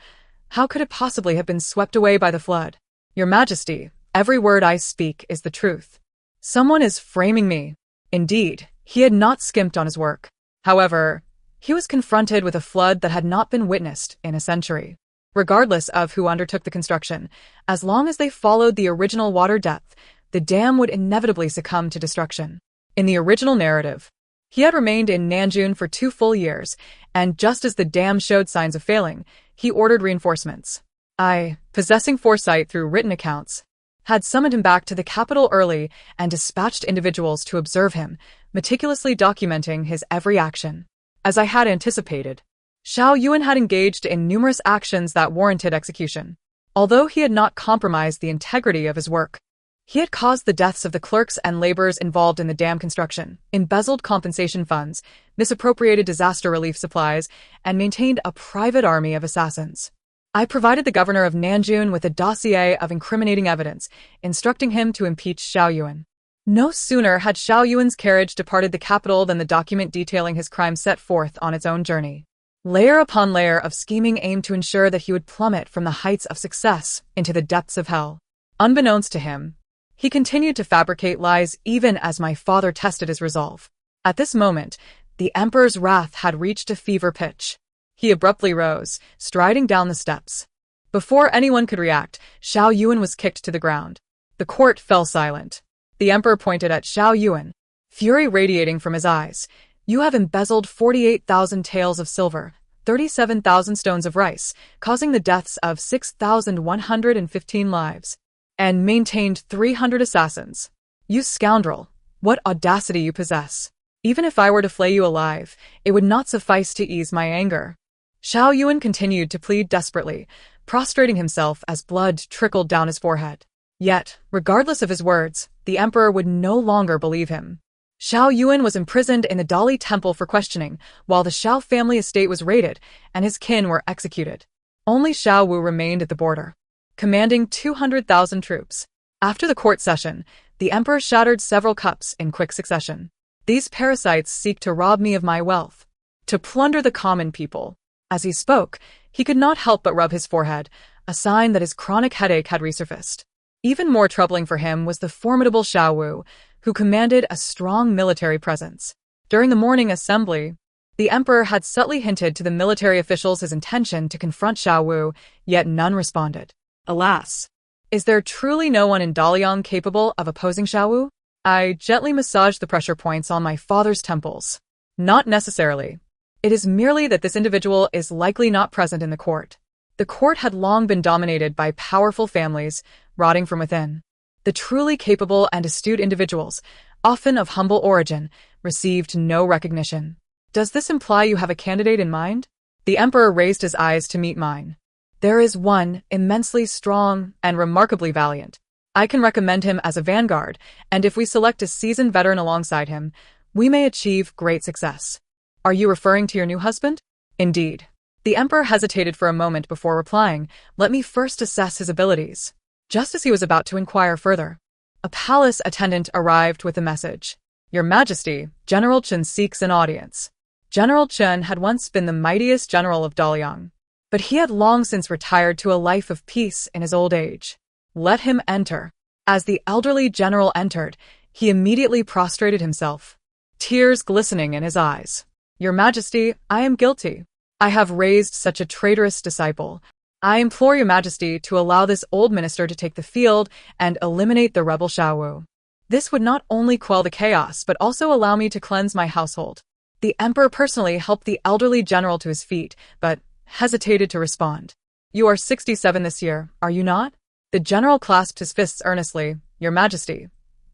How could it possibly have been swept away by the flood? Your Majesty, every word I speak is the truth. Someone is framing me." Indeed, he had not skimped on his work. However, he was confronted with a flood that had not been witnessed in a century. Regardless of who undertook the construction, as long as they followed the original water depth, the dam would inevitably succumb to destruction. In the original narrative, he had remained in Nanjun for 2 full years, and just as the dam showed signs of failing, he ordered reinforcements. I, possessing foresight through written accounts, had summoned him back to the capital early and dispatched individuals to observe him, meticulously documenting his every action. As I had anticipated, Xiao Yuan had engaged in numerous actions that warranted execution. Although he had not compromised the integrity of his work, he had caused the deaths of the clerks and laborers involved in the dam construction, embezzled compensation funds, misappropriated disaster relief supplies, and maintained a private army of assassins. I provided the governor of Nanjun with a dossier of incriminating evidence, instructing him to impeach Xiao Yuan. No sooner had Xiao Yuan's carriage departed the capital than the document detailing his crime set forth on its own journey. Layer upon layer of scheming aimed to ensure that he would plummet from the heights of success into the depths of hell. Unbeknownst to him, he continued to fabricate lies even as my father tested his resolve. At this moment, the emperor's wrath had reached a fever pitch. He abruptly rose, striding down the steps. Before anyone could react, Xiao Yuan was kicked to the ground. The court fell silent. The emperor pointed at Xiao Yuan, fury radiating from his eyes. "You have embezzled 48,000 taels of silver, 37,000 stones of rice, causing the deaths of 6,115 lives, and maintained 300 assassins. You scoundrel, what audacity you possess. Even if I were to flay you alive, it would not suffice to ease my anger." Xiao Yuan continued to plead desperately, prostrating himself as blood trickled down his forehead. Yet, regardless of his words, the emperor would no longer believe him. Xiao Yuan was imprisoned in the Dali temple for questioning, while the Xiao family estate was raided and his kin were executed. Only Xiao Wu remained at the border. commanding 200,000 troops. After the court session, the emperor shattered several cups in quick succession. These parasites seek to rob me of my wealth, to plunder the common people. As he spoke, he could not help but rub his forehead, a sign that his chronic headache had resurfaced. Even more troubling for him was the formidable Xiao Wu, who commanded a strong military presence. During the morning assembly, the emperor had subtly hinted to the military officials his intention to confront Xiao Wu, yet none responded. Alas! Is there truly no one in Daliang capable of opposing Xiao Wu? I gently massaged the pressure points on my father's temples. Not necessarily. It is merely that this individual is likely not present in the court. The court had long been dominated by powerful families, rotting from within. The truly capable and astute individuals, often of humble origin, received no recognition. Does this imply you have a candidate in mind? The emperor raised his eyes to meet mine. There is one, immensely strong and remarkably valiant. I can recommend him as a vanguard, and if we select a seasoned veteran alongside him, we may achieve great success. Are you referring to your new husband? Indeed. The emperor hesitated for a moment before replying, "Let me first assess his abilities." Just as he was about to inquire further, a palace attendant arrived with a message. "Your Majesty, General Chen seeks an audience." General Chen had once been the mightiest general of Daliang, but he had long since retired to a life of peace in his old age. "Let him enter." As the elderly general entered, he immediately prostrated himself, tears glistening in his eyes. "Your Majesty, I am guilty. I have raised such a traitorous disciple. I implore your Majesty to allow this old minister to take the field and eliminate the rebel Xiao Wu. This would not only quell the chaos but also allow me to cleanse my household." The emperor personally helped the elderly general to his feet, but hesitated to respond. "You are 67 this year, are you not?" The general clasped his fists earnestly. "Your Majesty,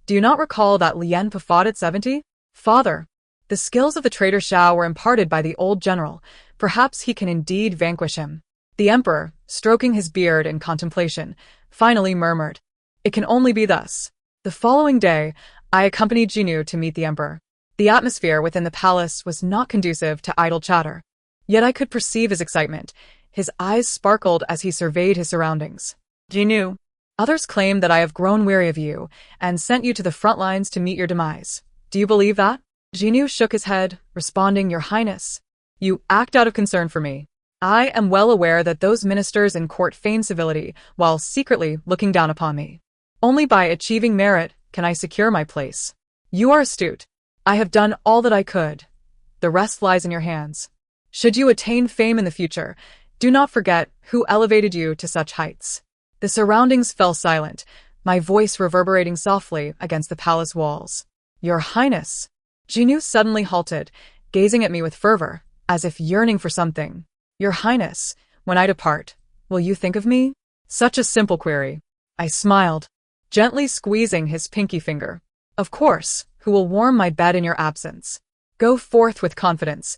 do you not recall that Lien Pa fought at 70? Father." The skills of the traitor Xiao were imparted by the old general. Perhaps he can indeed vanquish him. The emperor, stroking his beard in contemplation, finally murmured, "It can only be thus." The following day, I accompanied Jinu to meet the emperor. The atmosphere within the palace was not conducive to idle chatter. Yet I could perceive his excitement. His eyes sparkled as he surveyed his surroundings. "Jinu, others claim that I have grown weary of you and sent you to the front lines to meet your demise. Do you believe that?" Jinu shook his head, responding, "Your Highness, you act out of concern for me. I am well aware that those ministers in court feign civility while secretly looking down upon me. Only by achieving merit can I secure my place. You are astute. I have done all that I could. The rest lies in your hands. Should you attain fame in the future, do not forget who elevated you to such heights." The surroundings fell silent, my voice reverberating softly against the palace walls. "Your Highness." Jinu suddenly halted, gazing at me with fervor, as if yearning for something. "Your Highness, when I depart, will you think of me?" Such a simple query. I smiled, gently squeezing his pinky finger. "Of course, who will warm my bed in your absence? Go forth with confidence.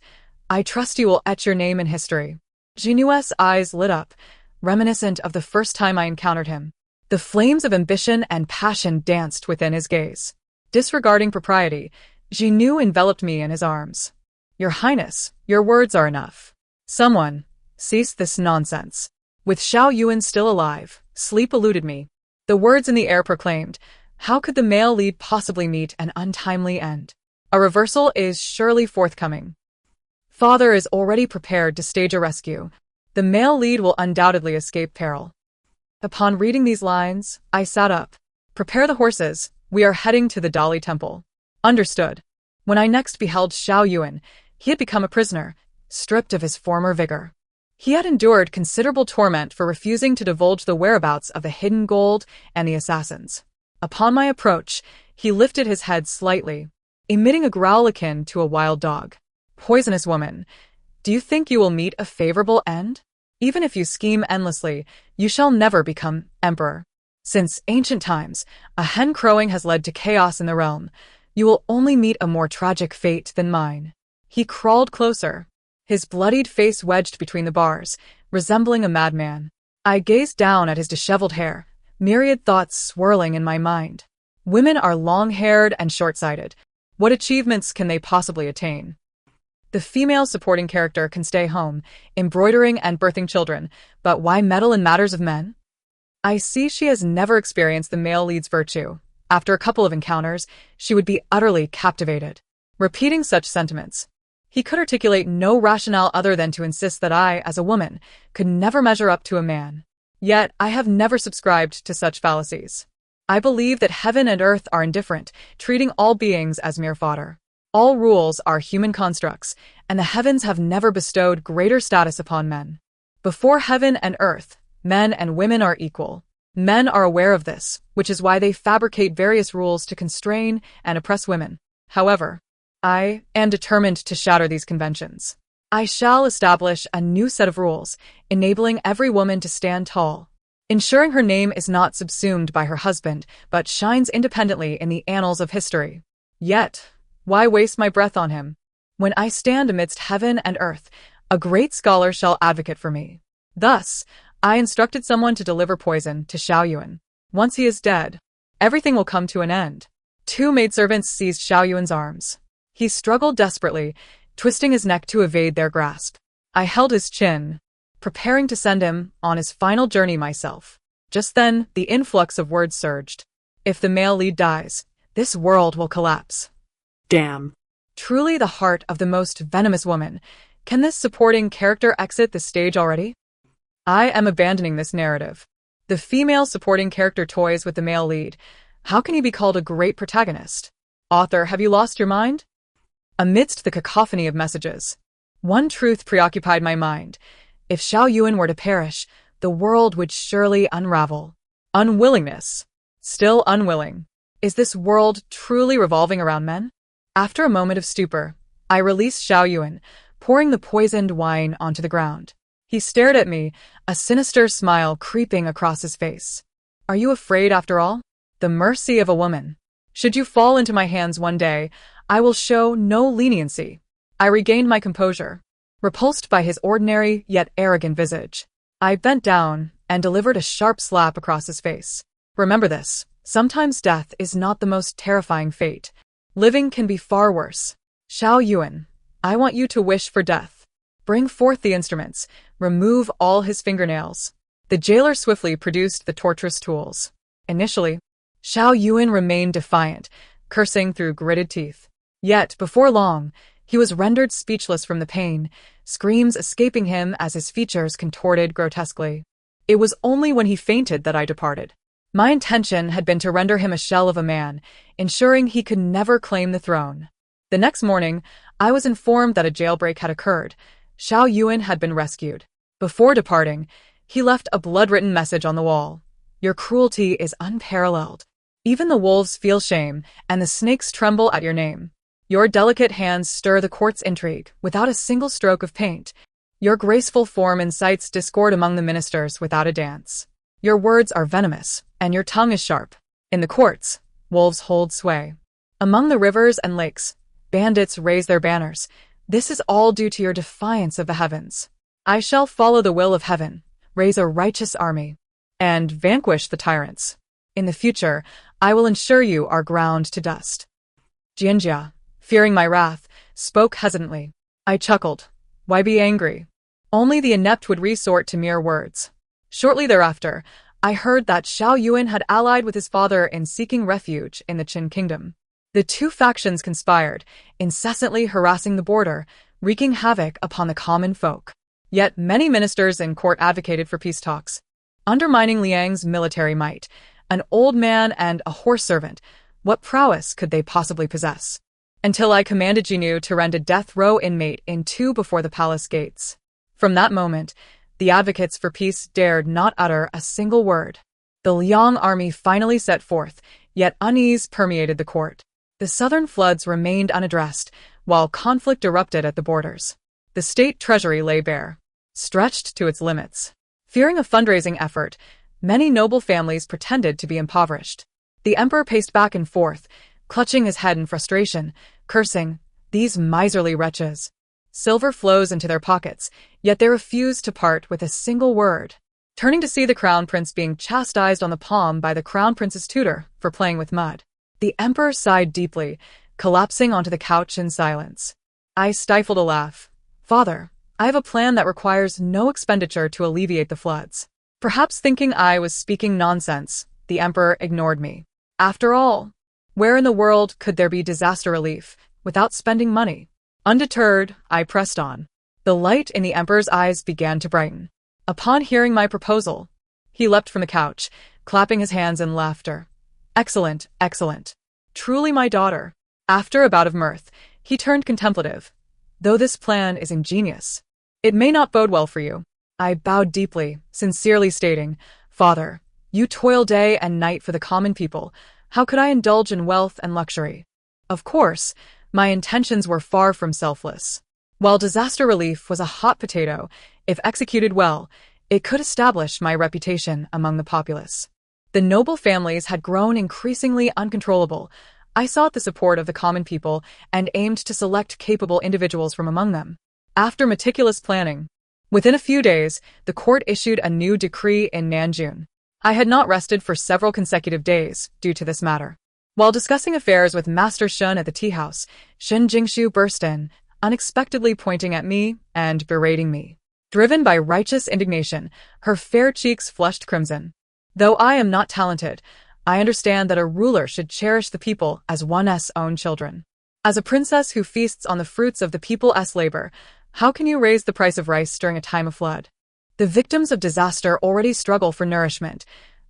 I trust you will etch your name in history." Jinu's eyes lit up, reminiscent of the first time I encountered him. The flames of ambition and passion danced within his gaze. Disregarding propriety, Jinu enveloped me in his arms. "Your Highness, your words are enough. Someone, cease this nonsense." With Xiao Yuan still alive, sleep eluded me. The words in the air proclaimed, how could the male lead possibly meet an untimely end? A reversal is surely forthcoming. Father is already prepared to stage a rescue. The male lead will undoubtedly escape peril. Upon reading these lines, I sat up. "Prepare the horses. We are heading to the Dali Temple." Understood. When I next beheld Xiao Yuan, he had become a prisoner, stripped of his former vigor. He had endured considerable torment for refusing to divulge the whereabouts of the hidden gold and the assassins. Upon my approach, he lifted his head slightly, emitting a growl akin to a wild dog. "Poisonous woman, do you think you will meet a favorable end? Even if you scheme endlessly, you shall never become emperor. Since ancient times, a hen crowing has led to chaos in the realm. You will only meet a more tragic fate than mine." He crawled closer, his bloodied face wedged between the bars, resembling a madman. I gazed down at his disheveled hair, myriad thoughts swirling in my mind. Women are long-haired and short-sighted. What achievements can they possibly attain? The female supporting character can stay home, embroidering and birthing children, but why meddle in matters of men? I see she has never experienced the male lead's virtue. After a couple of encounters, she would be utterly captivated. Repeating such sentiments, he could articulate no rationale other than to insist that I, as a woman, could never measure up to a man. Yet, I have never subscribed to such fallacies. I believe that heaven and earth are indifferent, treating all beings as mere fodder. All rules are human constructs, and the heavens have never bestowed greater status upon men. Before heaven and earth, men and women are equal. Men are aware of this, which is why they fabricate various rules to constrain and oppress women. However, I am determined to shatter these conventions. I shall establish a new set of rules, enabling every woman to stand tall, ensuring her name is not subsumed by her husband, but shines independently in the annals of history. Yet, why waste my breath on him? When I stand amidst heaven and earth, a great scholar shall advocate for me. Thus, I instructed someone to deliver poison to Xiao Yuan. Once he is dead, everything will come to an end. 2 maidservants seized Xiao Yuan's arms. He struggled desperately, twisting his neck to evade their grasp. I held his chin, preparing to send him on his final journey myself. Just then, the influx of words surged. If the male lead dies, this world will collapse. Damn. Truly the heart of the most venomous woman. Can this supporting character exit the stage already? I am abandoning this narrative. The female supporting character toys with the male lead. How can he be called a great protagonist? Author, have you lost your mind? Amidst the cacophony of messages, one truth preoccupied my mind. If Xiao Yuan were to perish, the world would surely unravel. Unwillingness. Still unwilling. Is this world truly revolving around men? After a moment of stupor, I released Xiao Yuan, pouring the poisoned wine onto the ground. He stared at me, a sinister smile creeping across his face. Are you afraid after all? The mercy of a woman. Should you fall into my hands one day, I will show no leniency. I regained my composure, repulsed by his ordinary yet arrogant visage. I bent down and delivered a sharp slap across his face. Remember this, sometimes death is not the most terrifying fate. Living can be far worse. Xiao Yuan, I want you to wish for death. Bring forth the instruments. Remove all his fingernails. The jailer swiftly produced the torturous tools. Initially, Xiao Yuan remained defiant, cursing through gritted teeth. Yet, before long, he was rendered speechless from the pain, screams escaping him as his features contorted grotesquely. It was only when he fainted that I departed. My intention had been to render him a shell of a man, ensuring he could never claim the throne. The next morning, I was informed that a jailbreak had occurred. Xiao Yuan had been rescued. Before departing, he left a blood-written message on the wall. Your cruelty is unparalleled. Even the wolves feel shame, and the snakes tremble at your name. Your delicate hands stir the court's intrigue without a single stroke of paint. Your graceful form incites discord among the ministers without a dance. Your words are venomous, and your tongue is sharp. In the courts, wolves hold sway. Among the rivers and lakes, bandits raise their banners. This is all due to your defiance of the heavens. I shall follow the will of heaven, raise a righteous army, and vanquish the tyrants. In the future, I will ensure you are ground to dust. Jianjia, fearing my wrath, spoke hesitantly. I chuckled. Why be angry? Only the inept would resort to mere words. Shortly thereafter, I heard that Xiao Yuan had allied with his father in seeking refuge in the Qin kingdom. The 2 factions conspired, incessantly harassing the border, wreaking havoc upon the common folk. Yet many ministers in court advocated for peace talks, undermining Liang's military might. An old man and a horse servant, what prowess could they possibly possess? Until I commanded Jinu to rend a death row inmate in 2 before the palace gates. From that moment, the advocates for peace dared not utter a single word. The Liang army finally set forth, yet unease permeated the court. The southern floods remained unaddressed, while conflict erupted at the borders. The state treasury lay bare, stretched to its limits. Fearing a fundraising effort, many noble families pretended to be impoverished. The emperor paced back and forth, clutching his head in frustration, cursing, "These miserly wretches." Silver flows into their pockets, yet they refuse to part with a single word. Turning to see the crown prince being chastised on the palm by the crown prince's tutor for playing with mud, the emperor sighed deeply, collapsing onto the couch in silence. I stifled a laugh. Father, I have a plan that requires no expenditure to alleviate the floods. Perhaps thinking I was speaking nonsense, the emperor ignored me. After all, where in the world could there be disaster relief without spending money? Undeterred, I pressed on. The light in the emperor's eyes began to brighten. Upon hearing my proposal, he leapt from the couch, clapping his hands in laughter. Excellent, excellent. Truly my daughter. After a bout of mirth, he turned contemplative. Though this plan is ingenious, it may not bode well for you. I bowed deeply, sincerely stating, Father, you toil day and night for the common people. How could I indulge in wealth and luxury? Of course, my intentions were far from selfless. While disaster relief was a hot potato, if executed well, it could establish my reputation among the populace. The noble families had grown increasingly uncontrollable. I sought the support of the common people and aimed to select capable individuals from among them. After meticulous planning, within a few days, the court issued a new decree in Nanjun. I had not rested for several consecutive days due to this matter. While discussing affairs with Master Shun at the tea house, Shen Jingshu burst in, unexpectedly pointing at me and berating me. Driven by righteous indignation, her fair cheeks flushed crimson. Though I am not talented, I understand that a ruler should cherish the people as one's own children. As a princess who feasts on the fruits of the people's labor, how can you raise the price of rice during a time of flood? The victims of disaster already struggle for nourishment.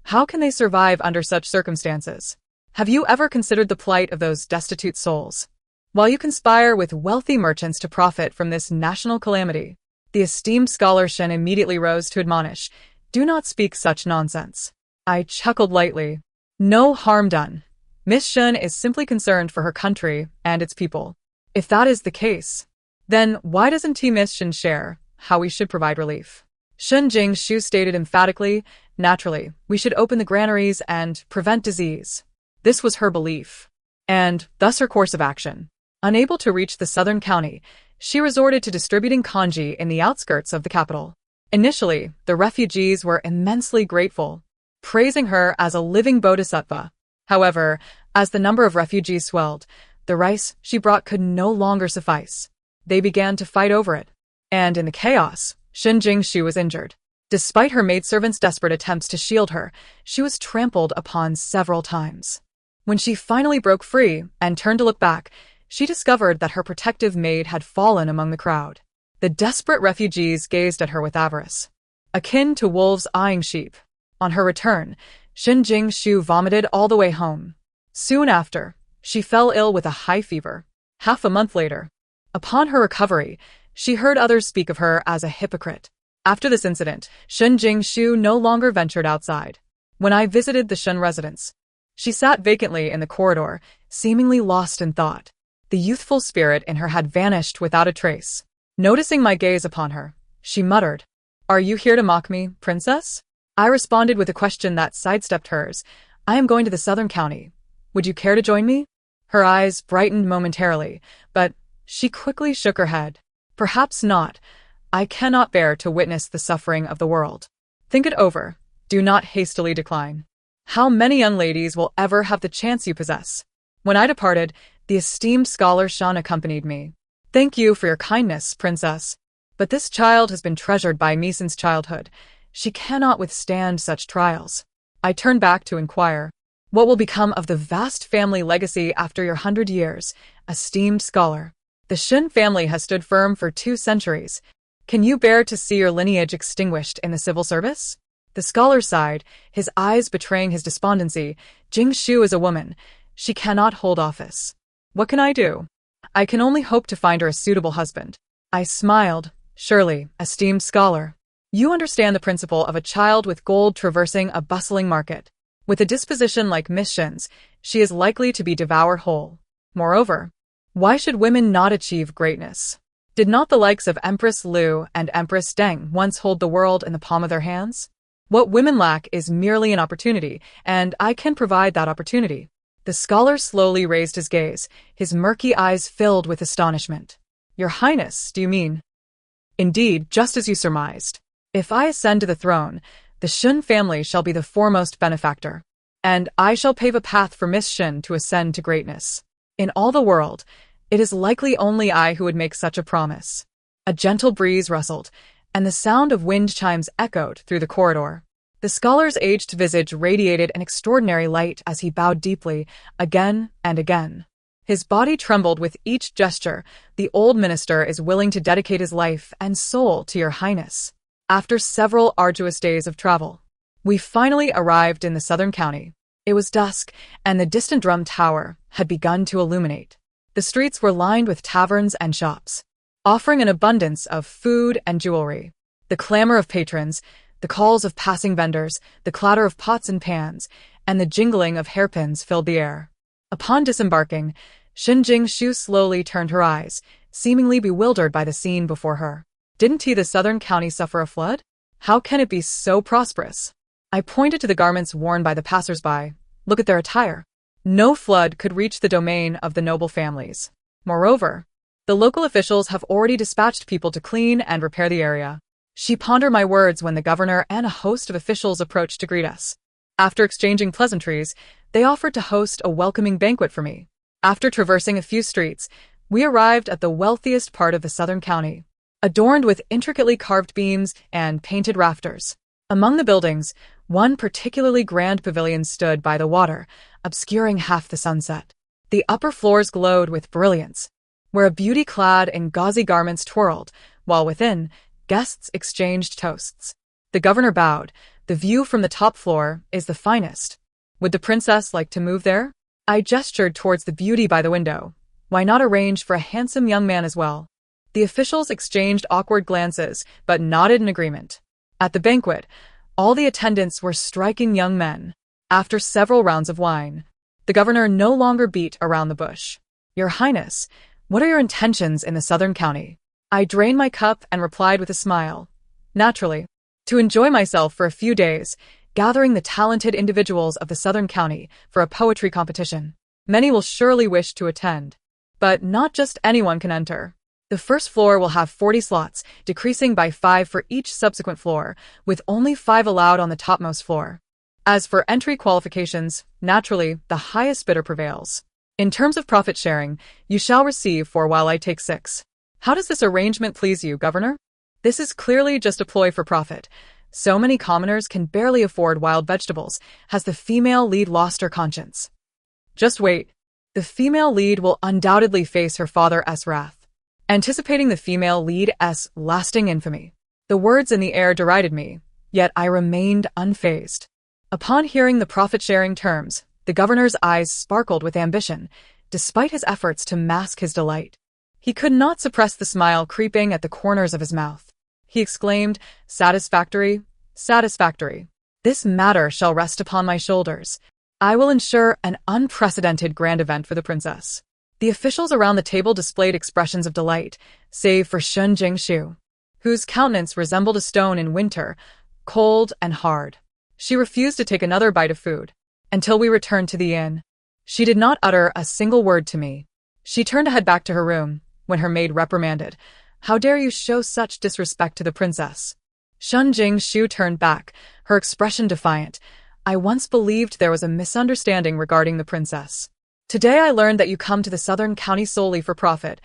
How can they survive under such circumstances? Have you ever considered the plight of those destitute souls? While you conspire with wealthy merchants to profit from this national calamity, the esteemed scholar Shen immediately rose to admonish, do not speak such nonsense. I chuckled lightly. No harm done. Miss Shen is simply concerned for her country and its people. If that is the case, then why doesn't Miss Shen share how we should provide relief? Shen Jingshu stated emphatically, naturally, we should open the granaries and prevent disease. This was her belief, and thus her course of action. Unable to reach the southern county, she resorted to distributing kanji in the outskirts of the capital. Initially, the refugees were immensely grateful, praising her as a living bodhisattva. However, as the number of refugees swelled, the rice she brought could no longer suffice. They began to fight over it, and in the chaos, Shen Jingshu was injured. Despite her maidservant's desperate attempts to shield her, she was trampled upon several times. When she finally broke free and turned to look back, she discovered that her protective maid had fallen among the crowd. The desperate refugees gazed at her with avarice, akin to wolves eyeing sheep. On her return, Shen Jingshu vomited all the way home. Soon after, she fell ill with a high fever. Half a month later, upon her recovery, she heard others speak of her as a hypocrite. After this incident, Shen Jingshu no longer ventured outside. When I visited the Shen residence, she sat vacantly in the corridor, seemingly lost in thought. The youthful spirit in her had vanished without a trace. Noticing my gaze upon her, she muttered, "Are you here to mock me, princess?" I responded with a question that sidestepped hers. "I am going to the southern county. Would you care to join me?" Her eyes brightened momentarily, but she quickly shook her head. "Perhaps not. I cannot bear to witness the suffering of the world. Think it over. Do not hastily decline. How many young ladies will ever have the chance you possess?" When I departed, the esteemed scholar Shan accompanied me. "Thank you for your kindness, princess. But this child has been treasured by me since childhood. She cannot withstand such trials." I turned back to inquire, "What will become of the vast family legacy after your 100 years, esteemed scholar? The Shen family has stood firm for 2 centuries. Can you bear to see your lineage extinguished in the civil service?" The scholar sighed, his eyes betraying his despondency. "Jingshu is a woman. She cannot hold office. What can I do? I can only hope to find her a suitable husband." I smiled. "Surely, esteemed scholar, you understand the principle of a child with gold traversing a bustling market. With a disposition like Miss Shen's, she is likely to be devoured whole. Moreover, why should women not achieve greatness? Did not the likes of Empress Liu and Empress Deng once hold the world in the palm of their hands? What women lack is merely an opportunity, and I can provide that opportunity." The scholar slowly raised his gaze, his murky eyes filled with astonishment. "Your Highness, do you mean?" "Indeed, just as you surmised. If I ascend to the throne, the Shen family shall be the foremost benefactor, and I shall pave a path for Miss Shen to ascend to greatness. In all the world, it is likely only I who would make such a promise." A gentle breeze rustled, and the sound of wind chimes echoed through the corridor. The scholar's aged visage radiated an extraordinary light as he bowed deeply, again and again. His body trembled with each gesture. The old minister is willing to dedicate his life and soul to your highness. After several arduous days of travel, we finally arrived in the southern county. It was dusk, and the distant drum tower had begun to illuminate. The streets were lined with taverns and shops, offering an abundance of food and jewelry. The clamor of patrons, the calls of passing vendors, the clatter of pots and pans, and the jingling of hairpins filled the air. Upon disembarking, Shu slowly turned her eyes, seemingly bewildered by the scene before her. Didn't the southern county suffer a flood? How can it be so prosperous? I pointed to the garments worn by the passers-by. Look at their attire. No flood could reach the domain of the noble families. Moreover, the local officials have already dispatched people to clean and repair the area. She pondered my words when the governor and a host of officials approached to greet us. After exchanging pleasantries, they offered to host a welcoming banquet for me. After traversing a few streets, we arrived at the wealthiest part of the southern county, adorned with intricately carved beams and painted rafters. Among the buildings, one particularly grand pavilion stood by the water, obscuring half the sunset. The upper floors glowed with brilliance, where a beauty clad in gauzy garments twirled, while within, guests exchanged toasts. The governor bowed. The view from the top floor is the finest. Would the princess like to move there? I gestured towards the beauty by the window. Why not arrange for a handsome young man as well? The officials exchanged awkward glances, but nodded in agreement. At the banquet, all the attendants were striking young men. After several rounds of wine, the governor no longer beat around the bush. Your Highness, what are your intentions in the southern county? I drained my cup and replied with a smile. Naturally, to enjoy myself for a few days, gathering the talented individuals of the southern county for a poetry competition. Many will surely wish to attend, but not just anyone can enter. The first floor will have 40 slots, decreasing by 5 for each subsequent floor, with only 5 allowed on the topmost floor. As for entry qualifications, naturally, the highest bidder prevails. In terms of profit sharing, you shall receive 4 while I take 6. How does this arrangement please you, Governor? This is clearly just a ploy for profit. So many commoners can barely afford wild vegetables. Has the female lead lost her conscience? Just wait. The female lead will undoubtedly face her father's wrath. Anticipating the female lead's lasting infamy. The words in the air derided me, yet I remained unfazed. Upon hearing the profit-sharing terms, the governor's eyes sparkled with ambition, despite his efforts to mask his delight. He could not suppress the smile creeping at the corners of his mouth. He exclaimed, "Satisfactory, satisfactory. This matter shall rest upon my shoulders. I will ensure an unprecedented grand event for the princess." The officials around the table displayed expressions of delight, save for Shu, whose countenance resembled a stone in winter, cold and hard. She refused to take another bite of food until we returned to the inn. She did not utter a single word to me. She turned to head back to her room when her maid reprimanded, "How dare you show such disrespect to the princess?" Shu turned back, her expression defiant. "I once believed there was a misunderstanding regarding the princess. Today I learned that you come to the southern county solely for profit.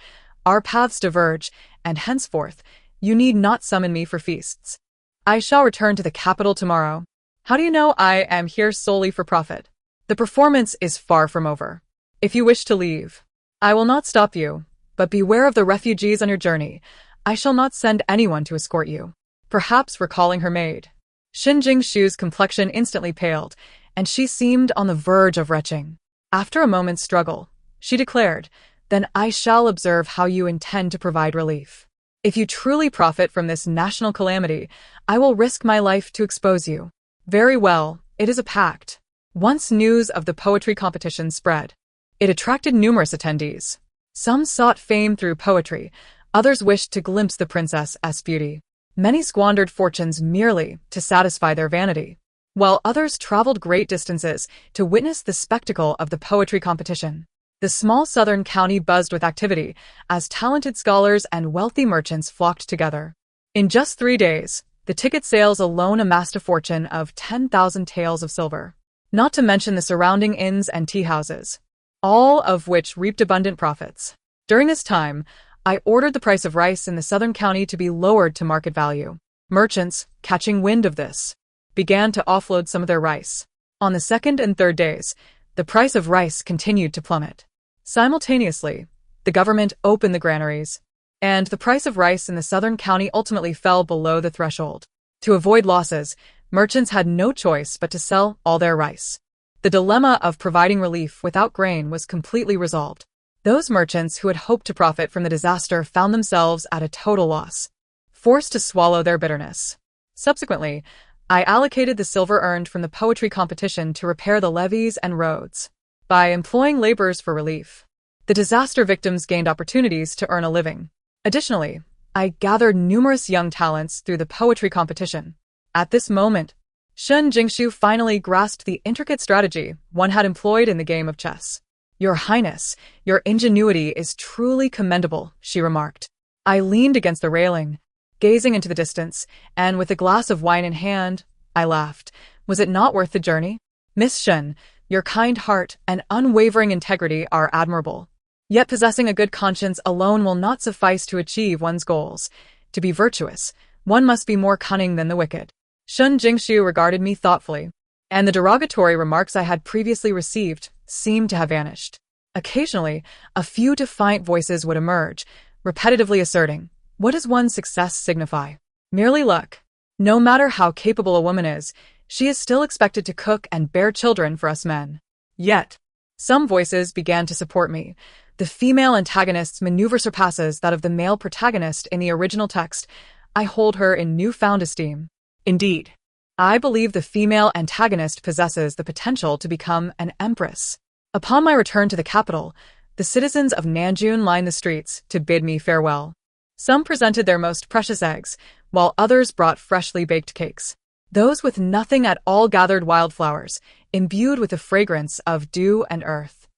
Our paths diverge, and henceforth, you need not summon me for feasts. I shall return to the capital tomorrow. How do you know I am here solely for profit? The performance is far from over. If you wish to leave, I will not stop you, but beware of the refugees on your journey. I shall not send anyone to escort you." Perhaps recalling her maid, Shu's complexion instantly paled, and she seemed on the verge of retching. After a moment's struggle, she declared, "Then I shall observe how you intend to provide relief. If you truly profit from this national calamity, I will risk my life to expose you." Very well, it is a pact. Once news of the poetry competition spread, it attracted numerous attendees. Some sought fame through poetry, others wished to glimpse the princess's beauty. Many squandered fortunes merely to satisfy their vanity, while others traveled great distances to witness the spectacle of the poetry competition. The small southern county buzzed with activity as talented scholars and wealthy merchants flocked together. In just 3 days, the ticket sales alone amassed a fortune of 10,000 taels of silver, not to mention the surrounding inns and tea houses, all of which reaped abundant profits. During this time, I ordered the price of rice in the southern county to be lowered to market value. Merchants, catching wind of this, began to offload some of their rice. On the second and third days, the price of rice continued to plummet. Simultaneously, the government opened the granaries, and the price of rice in the southern county ultimately fell below the threshold. To avoid losses, merchants had no choice but to sell all their rice. The dilemma of providing relief without grain was completely resolved. Those merchants who had hoped to profit from the disaster found themselves at a total loss, forced to swallow their bitterness. Subsequently, I allocated the silver earned from the poetry competition to repair the levees and roads. By employing laborers for relief, the disaster victims gained opportunities to earn a living. Additionally, I gathered numerous young talents through the poetry competition. At this moment, Shun Jingshu finally grasped the intricate strategy one had employed in the game of chess. "Your Highness, your ingenuity is truly commendable," she remarked. I leaned against the railing, gazing into the distance, and with a glass of wine in hand, I laughed. Was it not worth the journey? "Miss Shun, your kind heart and unwavering integrity are admirable. Yet possessing a good conscience alone will not suffice to achieve one's goals. To be virtuous, one must be more cunning than the wicked." Shun Jingshu regarded me thoughtfully, and the derogatory remarks I had previously received seemed to have vanished. Occasionally, a few defiant voices would emerge, repetitively asserting, "What does one's success signify? Merely luck. No matter how capable a woman is, she is still expected to cook and bear children for us men." Yet, some voices began to support me. The female antagonist's maneuver surpasses that of the male protagonist in the original text. I hold her in newfound esteem. Indeed, I believe the female antagonist possesses the potential to become an empress. Upon my return to the capital, the citizens of Nanjun lined the streets to bid me farewell. Some presented their most precious eggs, while others brought freshly baked cakes. Those with nothing at all gathered wildflowers, imbued with the fragrance of dew and earth.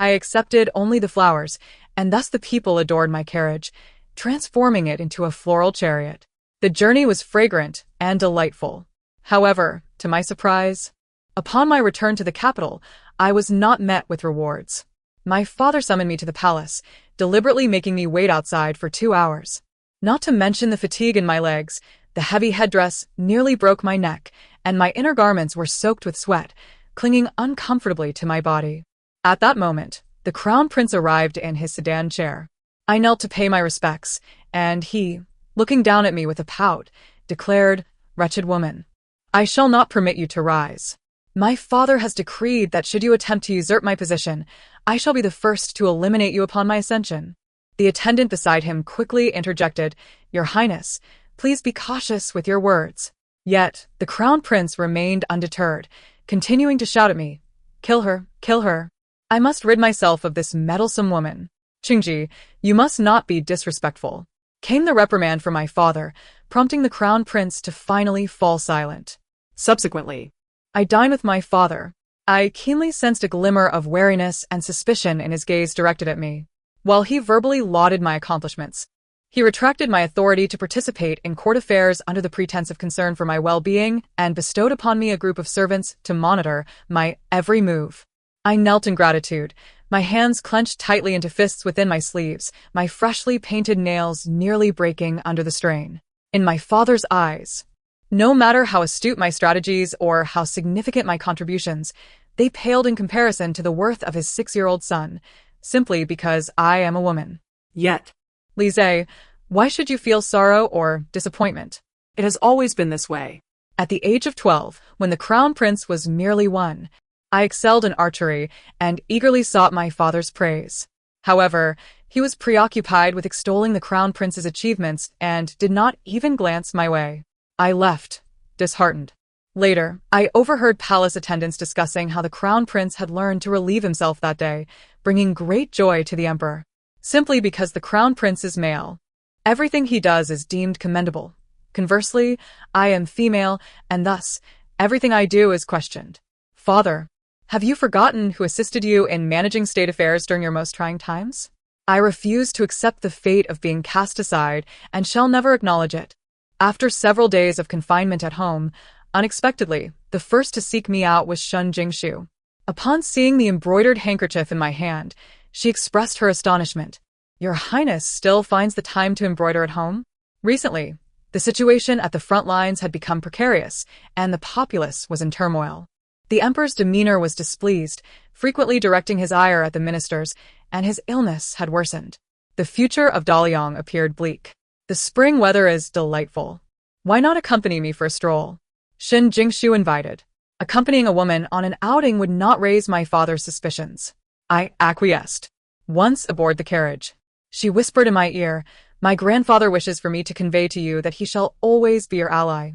I accepted only the flowers, and thus the people adored my carriage, transforming it into a floral chariot. The journey was fragrant and delightful. However, to my surprise, upon my return to the capital, I was not met with rewards. My father summoned me to the palace, deliberately making me wait outside for 2 hours. Not to mention the fatigue in my legs, the heavy headdress nearly broke my neck, and my inner garments were soaked with sweat, clinging uncomfortably to my body. At that moment, the crown prince arrived in his sedan chair. I knelt to pay my respects, and he, looking down at me with a pout, declared, "Wretched woman, I shall not permit you to rise. My father has decreed that should you attempt to usurp my position, I shall be the first to eliminate you upon my ascension." The attendant beside him quickly interjected, "Your Highness, please be cautious with your words." Yet, the crown prince remained undeterred, continuing to shout at me, "Kill her, kill her. I must rid myself of this meddlesome woman. Chingji, you must not be disrespectful." Came the reprimand from my father, prompting the crown prince to finally fall silent. Subsequently, I dined with my father. I keenly sensed a glimmer of wariness and suspicion in his gaze directed at me. While he verbally lauded my accomplishments, he retracted my authority to participate in court affairs under the pretense of concern for my well-being and bestowed upon me a group of servants to monitor my every move. I knelt in gratitude, my hands clenched tightly into fists within my sleeves, my freshly painted nails nearly breaking under the strain. In my father's eyes, no matter how astute my strategies or how significant my contributions, they paled in comparison to the worth of his 6-year-old son, simply because I am a woman. Yet, Lise, why should you feel sorrow or disappointment? it has always been this way. At the age of 12, when the crown prince was merely 1, I excelled in archery and eagerly sought my father's praise. However, he was preoccupied with extolling the crown prince's achievements and did not even glance my way. I left, disheartened. Later, I overheard palace attendants discussing how the crown prince had learned to relieve himself that day, bringing great joy to the emperor. Simply because the crown prince is male, everything he does is deemed commendable. Conversely, I am female, and thus, everything I do is questioned. Father, have you forgotten who assisted you in managing state affairs during your most trying times? I refuse to accept the fate of being cast aside and shall never acknowledge it. After several days of confinement at home, unexpectedly, the first to seek me out was Shun Jingshu. Upon seeing the embroidered handkerchief in my hand, she expressed her astonishment. "Your Highness still finds the time to embroider at home?" Recently, The situation at the front lines had become precarious, and the populace was in turmoil. The emperor's demeanor was displeased, frequently directing his ire at the ministers, and his illness had worsened. The future of Daliang appeared bleak. The spring weather is delightful. Why not accompany me for a stroll? Shen Jingshu invited. Accompanying a woman on an outing would not raise my father's suspicions. I acquiesced. Once aboard the carriage, she whispered in my ear, "My grandfather wishes for me to convey to you that he shall always be your ally.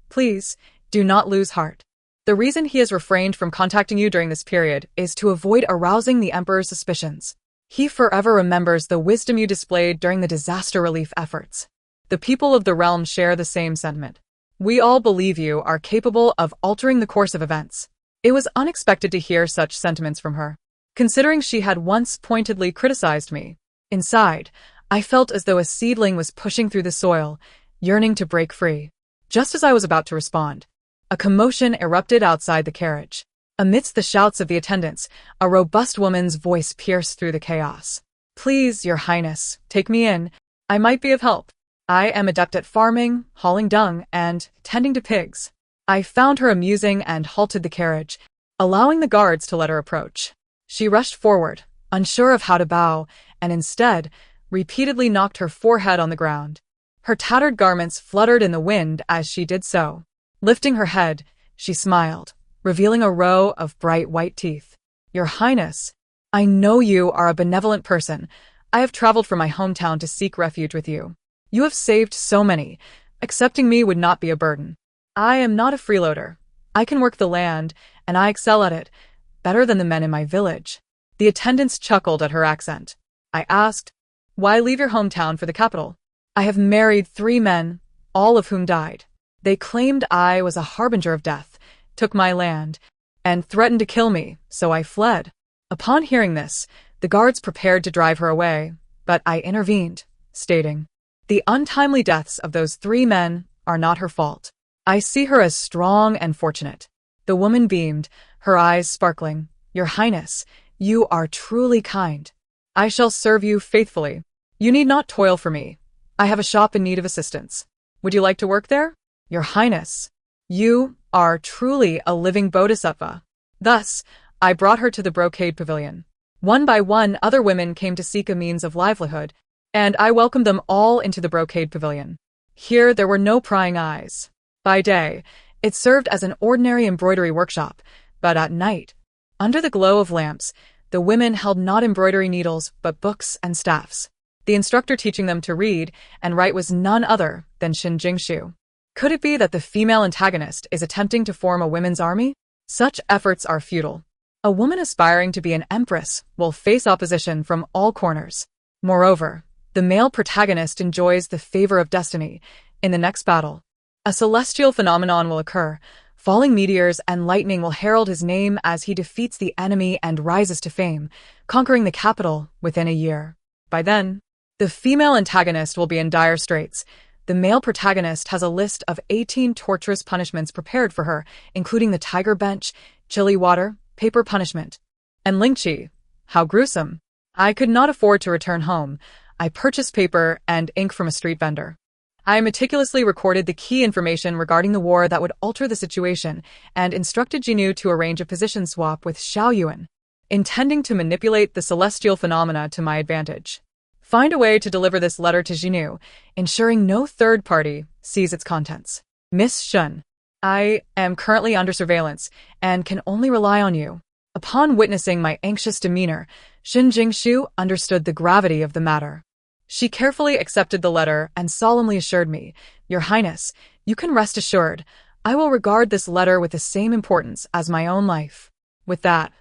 Please, do not lose heart. The reason he has refrained from contacting you during this period is to avoid arousing the emperor's suspicions. He forever remembers the wisdom you displayed during the disaster relief efforts. The people of the realm share the same sentiment. We all believe you are capable of altering the course of events." It was unexpected to hear such sentiments from her, considering she had once pointedly criticized me. Inside, I felt as though a seedling was pushing through the soil, yearning to break free. Just as I was about to respond, a commotion erupted outside the carriage. Amidst the shouts of the attendants, a robust woman's voice pierced through the chaos. "Please, Your Highness, take me in. I might be of help. I am adept at farming, hauling dung, and tending to pigs." I found her amusing and halted the carriage, allowing the guards to let her approach. She rushed forward, unsure of how to bow, and instead, repeatedly knocked her forehead on the ground. Her tattered garments fluttered in the wind as she did so. Lifting her head, she smiled, revealing a row of bright white teeth. "Your Highness, I know you are a benevolent person. I have traveled from my hometown to seek refuge with you. You have saved so many. Accepting me would not be a burden. I am not a freeloader. I can work the land, and I excel at it, better than the men in my village." The attendants chuckled at her accent. I asked, "Why leave your hometown for the capital?" "I have married 3 men, all of whom died. They claimed I was a harbinger of death, took my land, and threatened to kill me, so I fled." Upon hearing this, the guards prepared to drive her away, but I intervened, stating, "The untimely deaths of those 3 men are not her fault. I see her as strong and fortunate." The woman beamed, her eyes sparkling. "Your Highness, you are truly kind. I shall serve you faithfully. You need not toil for me. I have a shop in need of assistance. Would you like to work there? Your Highness, you are truly a living bodhisattva." Thus, I brought her to the brocade pavilion. One by one, other women came to seek a means of livelihood, and I welcomed them all into the brocade pavilion. Here there were no prying eyes. By day, it served as an ordinary embroidery workshop, but at night, under the glow of lamps, the women held not embroidery needles but books and staffs. The instructor teaching them to read and write was none other than Shen Jingshu. Could it be that the female antagonist is attempting to form a women's army? Such efforts are futile. A woman aspiring to be an empress will face opposition from all corners. Moreover, the male protagonist enjoys the favor of destiny. In the next battle, a celestial phenomenon will occur. Falling meteors and lightning will herald his name as he defeats the enemy and rises to fame, conquering the capital within a year. By then, the female antagonist will be in dire straits. The male protagonist has a list of 18 torturous punishments prepared for her, including the tiger bench, chilly water, paper punishment, and lingchi. How gruesome. I could not afford to return home. I purchased paper and ink from a street vendor. I meticulously recorded the key information regarding the war that would alter the situation and instructed Jinu to arrange a position swap with Xiaoyuan, intending to manipulate the celestial phenomena to my advantage. Find a way to deliver this letter to Jinu, ensuring no third party sees its contents. Miss Shun, I am currently under surveillance and can only rely on you. Upon witnessing my anxious demeanor, Shen Jingshu understood the gravity of the matter. She carefully accepted the letter and solemnly assured me, "Your Highness, you can rest assured, I will regard this letter with the same importance as my own life." With that,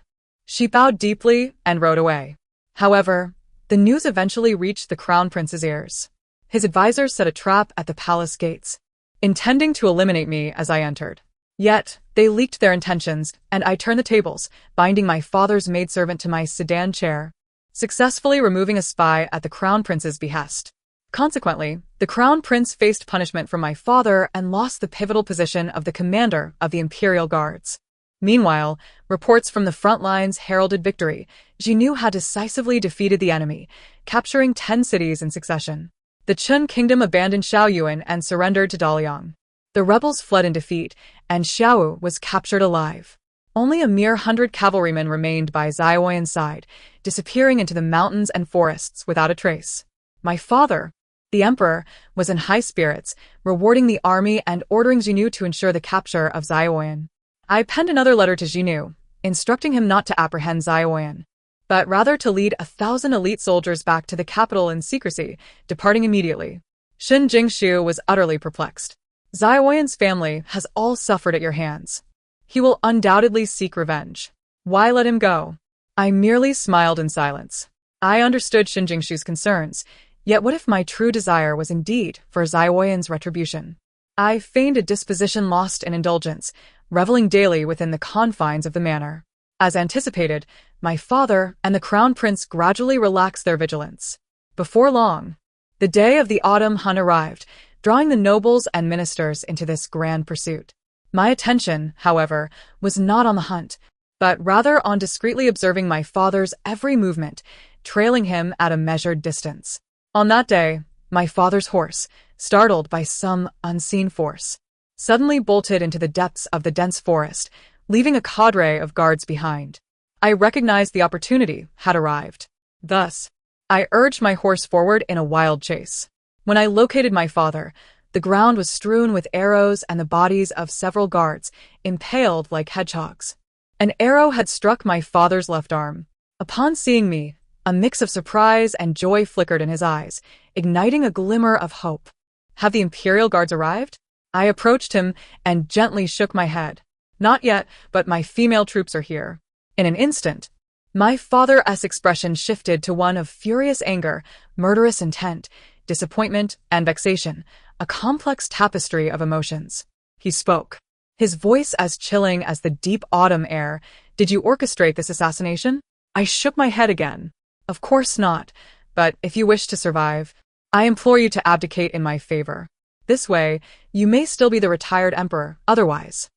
she bowed deeply and rode away. However, the news eventually reached the Crown Prince's ears. His advisors set a trap at the palace gates, intending to eliminate me as I entered. Yet, they leaked their intentions, and I turned the tables, binding my father's maidservant to my sedan chair, successfully removing a spy at the Crown Prince's behest. Consequently, the Crown Prince faced punishment from my father and lost the pivotal position of the commander of the Imperial Guards. Meanwhile, reports from the front lines heralded victory. Jinu had decisively defeated the enemy, capturing 10 cities in succession. The Chun kingdom abandoned Xiaoyuan and surrendered to Daliang. The rebels fled in defeat, and Xiao was captured alive. Only a mere 100 cavalrymen remained by Xiaoyan's side, disappearing into the mountains and forests without a trace. My father, the emperor, was in high spirits, rewarding the army and ordering Jinyu to ensure the capture of Xiaoyan. I penned another letter to Jinyu, instructing him not to apprehend Xiaoyan, but rather to lead 1,000 elite soldiers back to the capital in secrecy, departing immediately. Shin Jingshu was utterly perplexed. Xiaoyan's family has all suffered at your hands. He will undoubtedly seek revenge. Why let him go? I merely smiled in silence. I understood Shin Jingshu's concerns, yet what if my true desire was indeed for Xiaoyan's retribution? I feigned a disposition lost in indulgence, reveling daily within the confines of the manor. As anticipated, my father and the crown prince gradually relaxed their vigilance. Before long, the day of the autumn hunt arrived, drawing the nobles and ministers into this grand pursuit. My attention, however, was not on the hunt, but rather on discreetly observing my father's every movement, trailing him at a measured distance. On that day, my father's horse, startled by some unseen force, suddenly bolted into the depths of the dense forest, leaving a cadre of guards behind. I recognized the opportunity had arrived. Thus, I urged my horse forward in a wild chase. When I located my father, the ground was strewn with arrows and the bodies of several guards, impaled like hedgehogs. An arrow had struck my father's left arm. Upon seeing me, a mix of surprise and joy flickered in his eyes, igniting a glimmer of hope. Have the Imperial Guards arrived? I approached him and gently shook my head. Not yet, but my female troops are here. In an instant, my father's expression shifted to one of furious anger, murderous intent, disappointment, and vexation, a complex tapestry of emotions. He spoke, his voice as chilling as the deep autumn air. Did you orchestrate this assassination? I shook my head again. Of course not, but if you wish to survive, I implore you to abdicate in my favor. This way, you may still be the retired emperor, otherwise.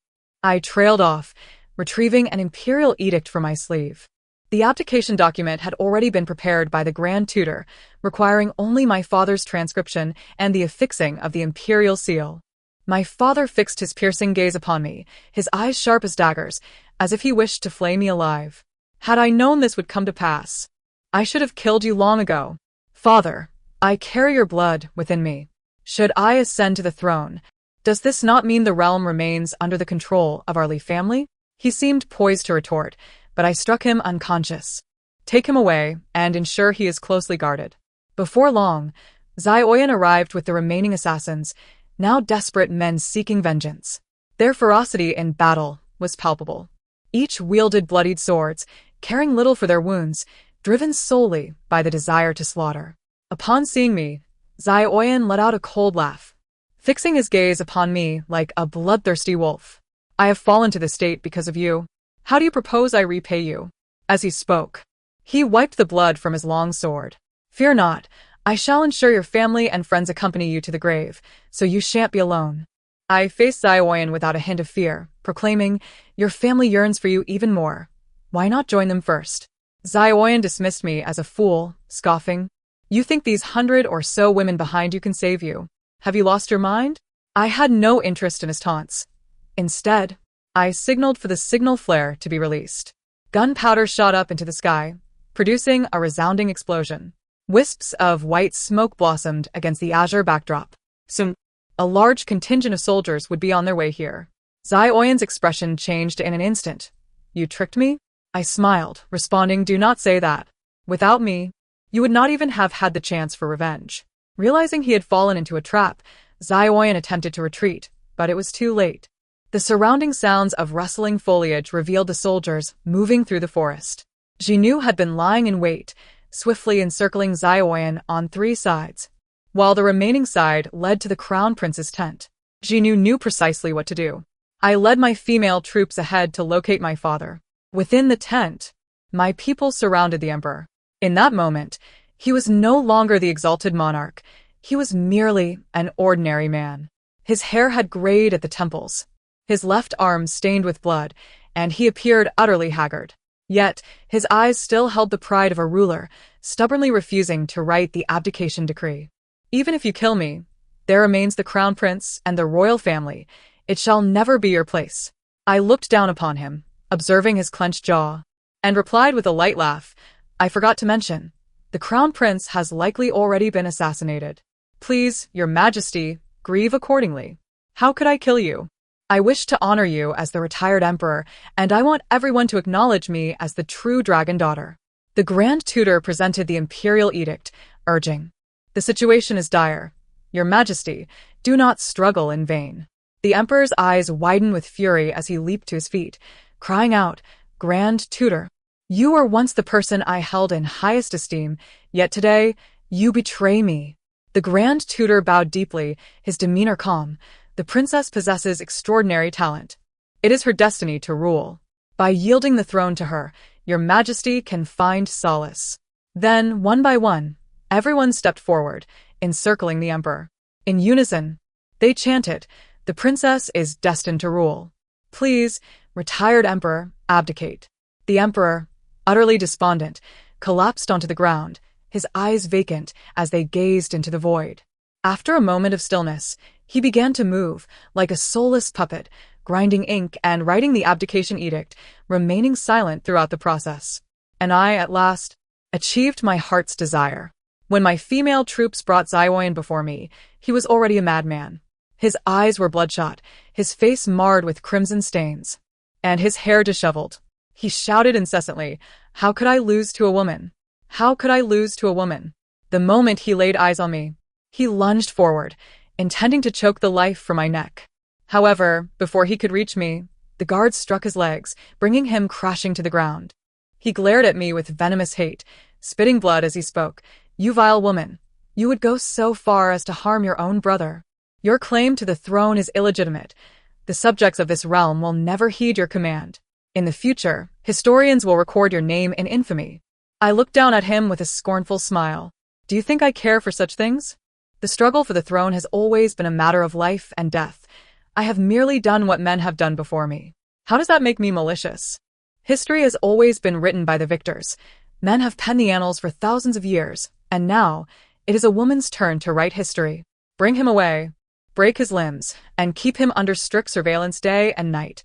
I trailed off, retrieving an imperial edict from my sleeve. The abdication document had already been prepared by the Grand Tutor, requiring only my father's transcription and the affixing of the imperial seal. My father fixed his piercing gaze upon me, his eyes sharp as daggers, as if he wished to flay me alive. Had I known this would come to pass, I should have killed you long ago. Father, I carry your blood within me. Should I ascend to the throne, does this not mean the realm remains under the control of our Li family? He seemed poised to retort, but I struck him unconscious. Take him away, and ensure he is closely guarded. Before long, Xiaoyan arrived with the remaining assassins, now desperate men seeking vengeance. Their ferocity in battle was palpable. Each wielded bloodied swords, caring little for their wounds, driven solely by the desire to slaughter. Upon seeing me, Xiaoyan let out a cold laugh, fixing his gaze upon me like a bloodthirsty wolf. I have fallen to this state because of you. How do you propose I repay you? As he spoke, he wiped the blood from his long sword. Fear not, I shall ensure your family and friends accompany you to the grave, so you shan't be alone. I faced Xiaoyan without a hint of fear, proclaiming, your family yearns for you even more. Why not join them first? Xiaoyan dismissed me as a fool, scoffing. You think these 100 or so women behind you can save you? Have you lost your mind? I had no interest in his taunts. Instead, I signaled for the signal flare to be released. Gunpowder shot up into the sky, producing a resounding explosion. Wisps of white smoke blossomed against the azure backdrop. Soon, a large contingent of soldiers would be on their way here. Xiaoyan's expression changed in an instant. You tricked me? I smiled, responding, do not say that. Without me, you would not even have had the chance for revenge. Realizing he had fallen into a trap, Xiaoyan attempted to retreat, but it was too late. The surrounding sounds of rustling foliage revealed the soldiers moving through the forest. Jinyu had been lying in wait, swiftly encircling Xiaoyan on 3 sides, while the remaining side led to the crown prince's tent. Jinyu knew precisely what to do. I led my female troops ahead to locate my father. Within the tent, my people surrounded the emperor. In that moment, he was no longer the exalted monarch. He was merely an ordinary man. His hair had grayed at the temples, his left arm stained with blood, and he appeared utterly haggard. Yet, his eyes still held the pride of a ruler, stubbornly refusing to write the abdication decree. Even if you kill me, there remains the crown prince and the royal family. It shall never be your place. I looked down upon him, observing his clenched jaw, and replied with a light laugh, I forgot to mention, the crown prince has likely already been assassinated. Please, your majesty, grieve accordingly. How could I kill you? I wish to honor you as the retired emperor, and I want everyone to acknowledge me as the true dragon daughter. The Grand Tutor presented the imperial edict, urging, the situation is dire. Your majesty, do not struggle in vain. The emperor's eyes widened with fury as he leaped to his feet, crying out, Grand Tutor, you were once the person I held in highest esteem, yet today, you betray me. The Grand Tutor bowed deeply, his demeanor calm. The princess possesses extraordinary talent. It is her destiny to rule. By yielding the throne to her, your majesty can find solace. Then, one by one, everyone stepped forward, encircling the emperor. In unison, they chanted, the princess is destined to rule. Please, retired emperor, abdicate. The emperor, utterly despondent, collapsed onto the ground, his eyes vacant as they gazed into the void. After a moment of stillness, he began to move, like a soulless puppet, grinding ink and writing the abdication edict, remaining silent throughout the process. And I, at last, achieved my heart's desire. When my female troops brought Zioin before me, he was already a madman. His eyes were bloodshot, his face marred with crimson stains, and his hair disheveled. He shouted incessantly, how could I lose to a woman? How could I lose to a woman? The moment he laid eyes on me, he lunged forward, intending to choke the life from my neck. However, before he could reach me, the guards struck his legs, bringing him crashing to the ground. He glared at me with venomous hate, spitting blood as he spoke. You vile woman, you would go so far as to harm your own brother. Your claim to the throne is illegitimate. The subjects of this realm will never heed your command. In the future, historians will record your name in infamy. I looked down at him with a scornful smile. Do you think I care for such things? The struggle for the throne has always been a matter of life and death. I have merely done what men have done before me. How does that make me malicious? History has always been written by the victors. Men have penned the annals for thousands of years, and now, it is a woman's turn to write history. Bring him away, break his limbs, and keep him under strict surveillance day and night.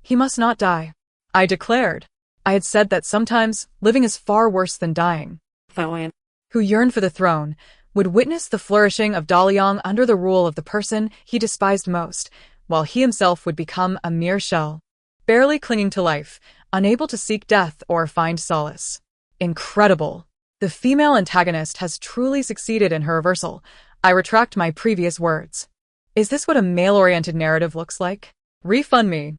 He must not die. I declared. I had said that sometimes living is far worse than dying. Thalion, Who yearned for the throne, would witness the flourishing of Daliang under the rule of the person he despised most, while he himself would become a mere shell, barely clinging to life, unable to seek death or find solace. Incredible. The female antagonist has truly succeeded in her reversal. I retract my previous words. Is this what a male-oriented narrative looks like? Refund me.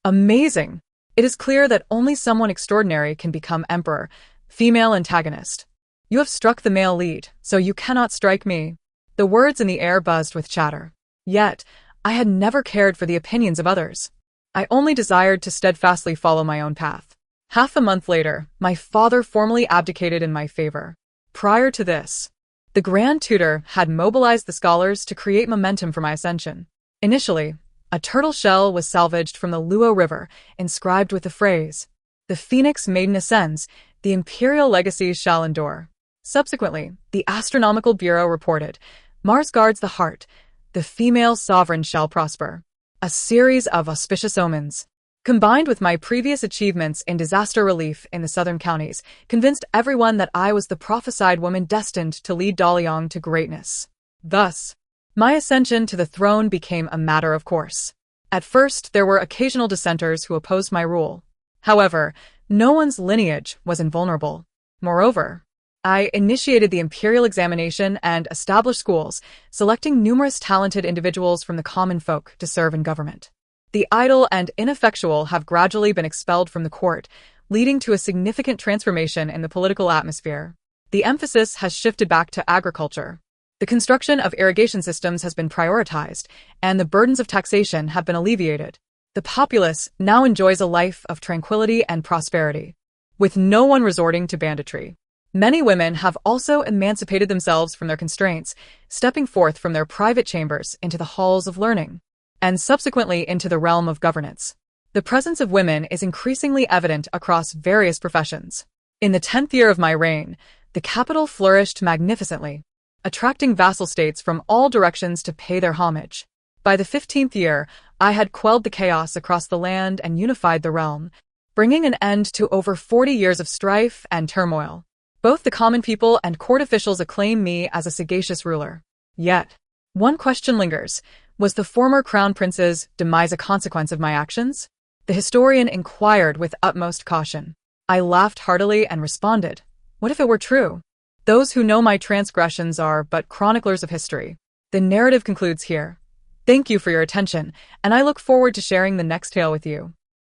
Amazing. It is clear that only someone extraordinary can become emperor. Female antagonist. You have struck the male lead, so you cannot strike me. The words in the air buzzed with chatter. Yet, I had never cared for the opinions of others. I only desired to steadfastly follow my own path. Half a month later, my father formally abdicated in my favor. Prior to this, the Grand Tutor had mobilized the scholars to create momentum for my ascension. Initially, a turtle shell was salvaged from the Luo River, inscribed with the phrase, "The Phoenix Maiden ascends, the imperial legacy shall endure." Subsequently, the Astronomical Bureau reported, "Mars guards the heart, the female sovereign shall prosper." A series of auspicious omens, combined with my previous achievements in disaster relief in the southern counties, convinced everyone that I was the prophesied woman destined to lead Daliang to greatness. Thus, my ascension to the throne became a matter of course. At first, there were occasional dissenters who opposed my rule. However, no one's lineage was invulnerable. Moreover, I initiated the imperial examination and established schools, selecting numerous talented individuals from the common folk to serve in government. The idle and ineffectual have gradually been expelled from the court, leading to a significant transformation in the political atmosphere. The emphasis has shifted back to agriculture. The construction of irrigation systems has been prioritized, and the burdens of taxation have been alleviated. The populace now enjoys a life of tranquility and prosperity, with no one resorting to banditry. Many women have also emancipated themselves from their constraints, stepping forth from their private chambers into the halls of learning, and subsequently into the realm of governance. The presence of women is increasingly evident across various professions. In the 10th year of my reign, the capital flourished magnificently. attracting vassal states from all directions to pay their homage. By the 15th year, I had quelled the chaos across the land and unified the realm, bringing an end to over 40 years of strife and turmoil. Both the common people and court officials acclaim me as a sagacious ruler. Yet, one question lingers. Was the former crown prince's demise a consequence of my actions? The historian inquired with utmost caution. I laughed heartily and responded, what if it were true? Those who know my transgressions are but chroniclers of history. The narrative concludes here. Thank you for your attention, and I look forward to sharing the next tale with you.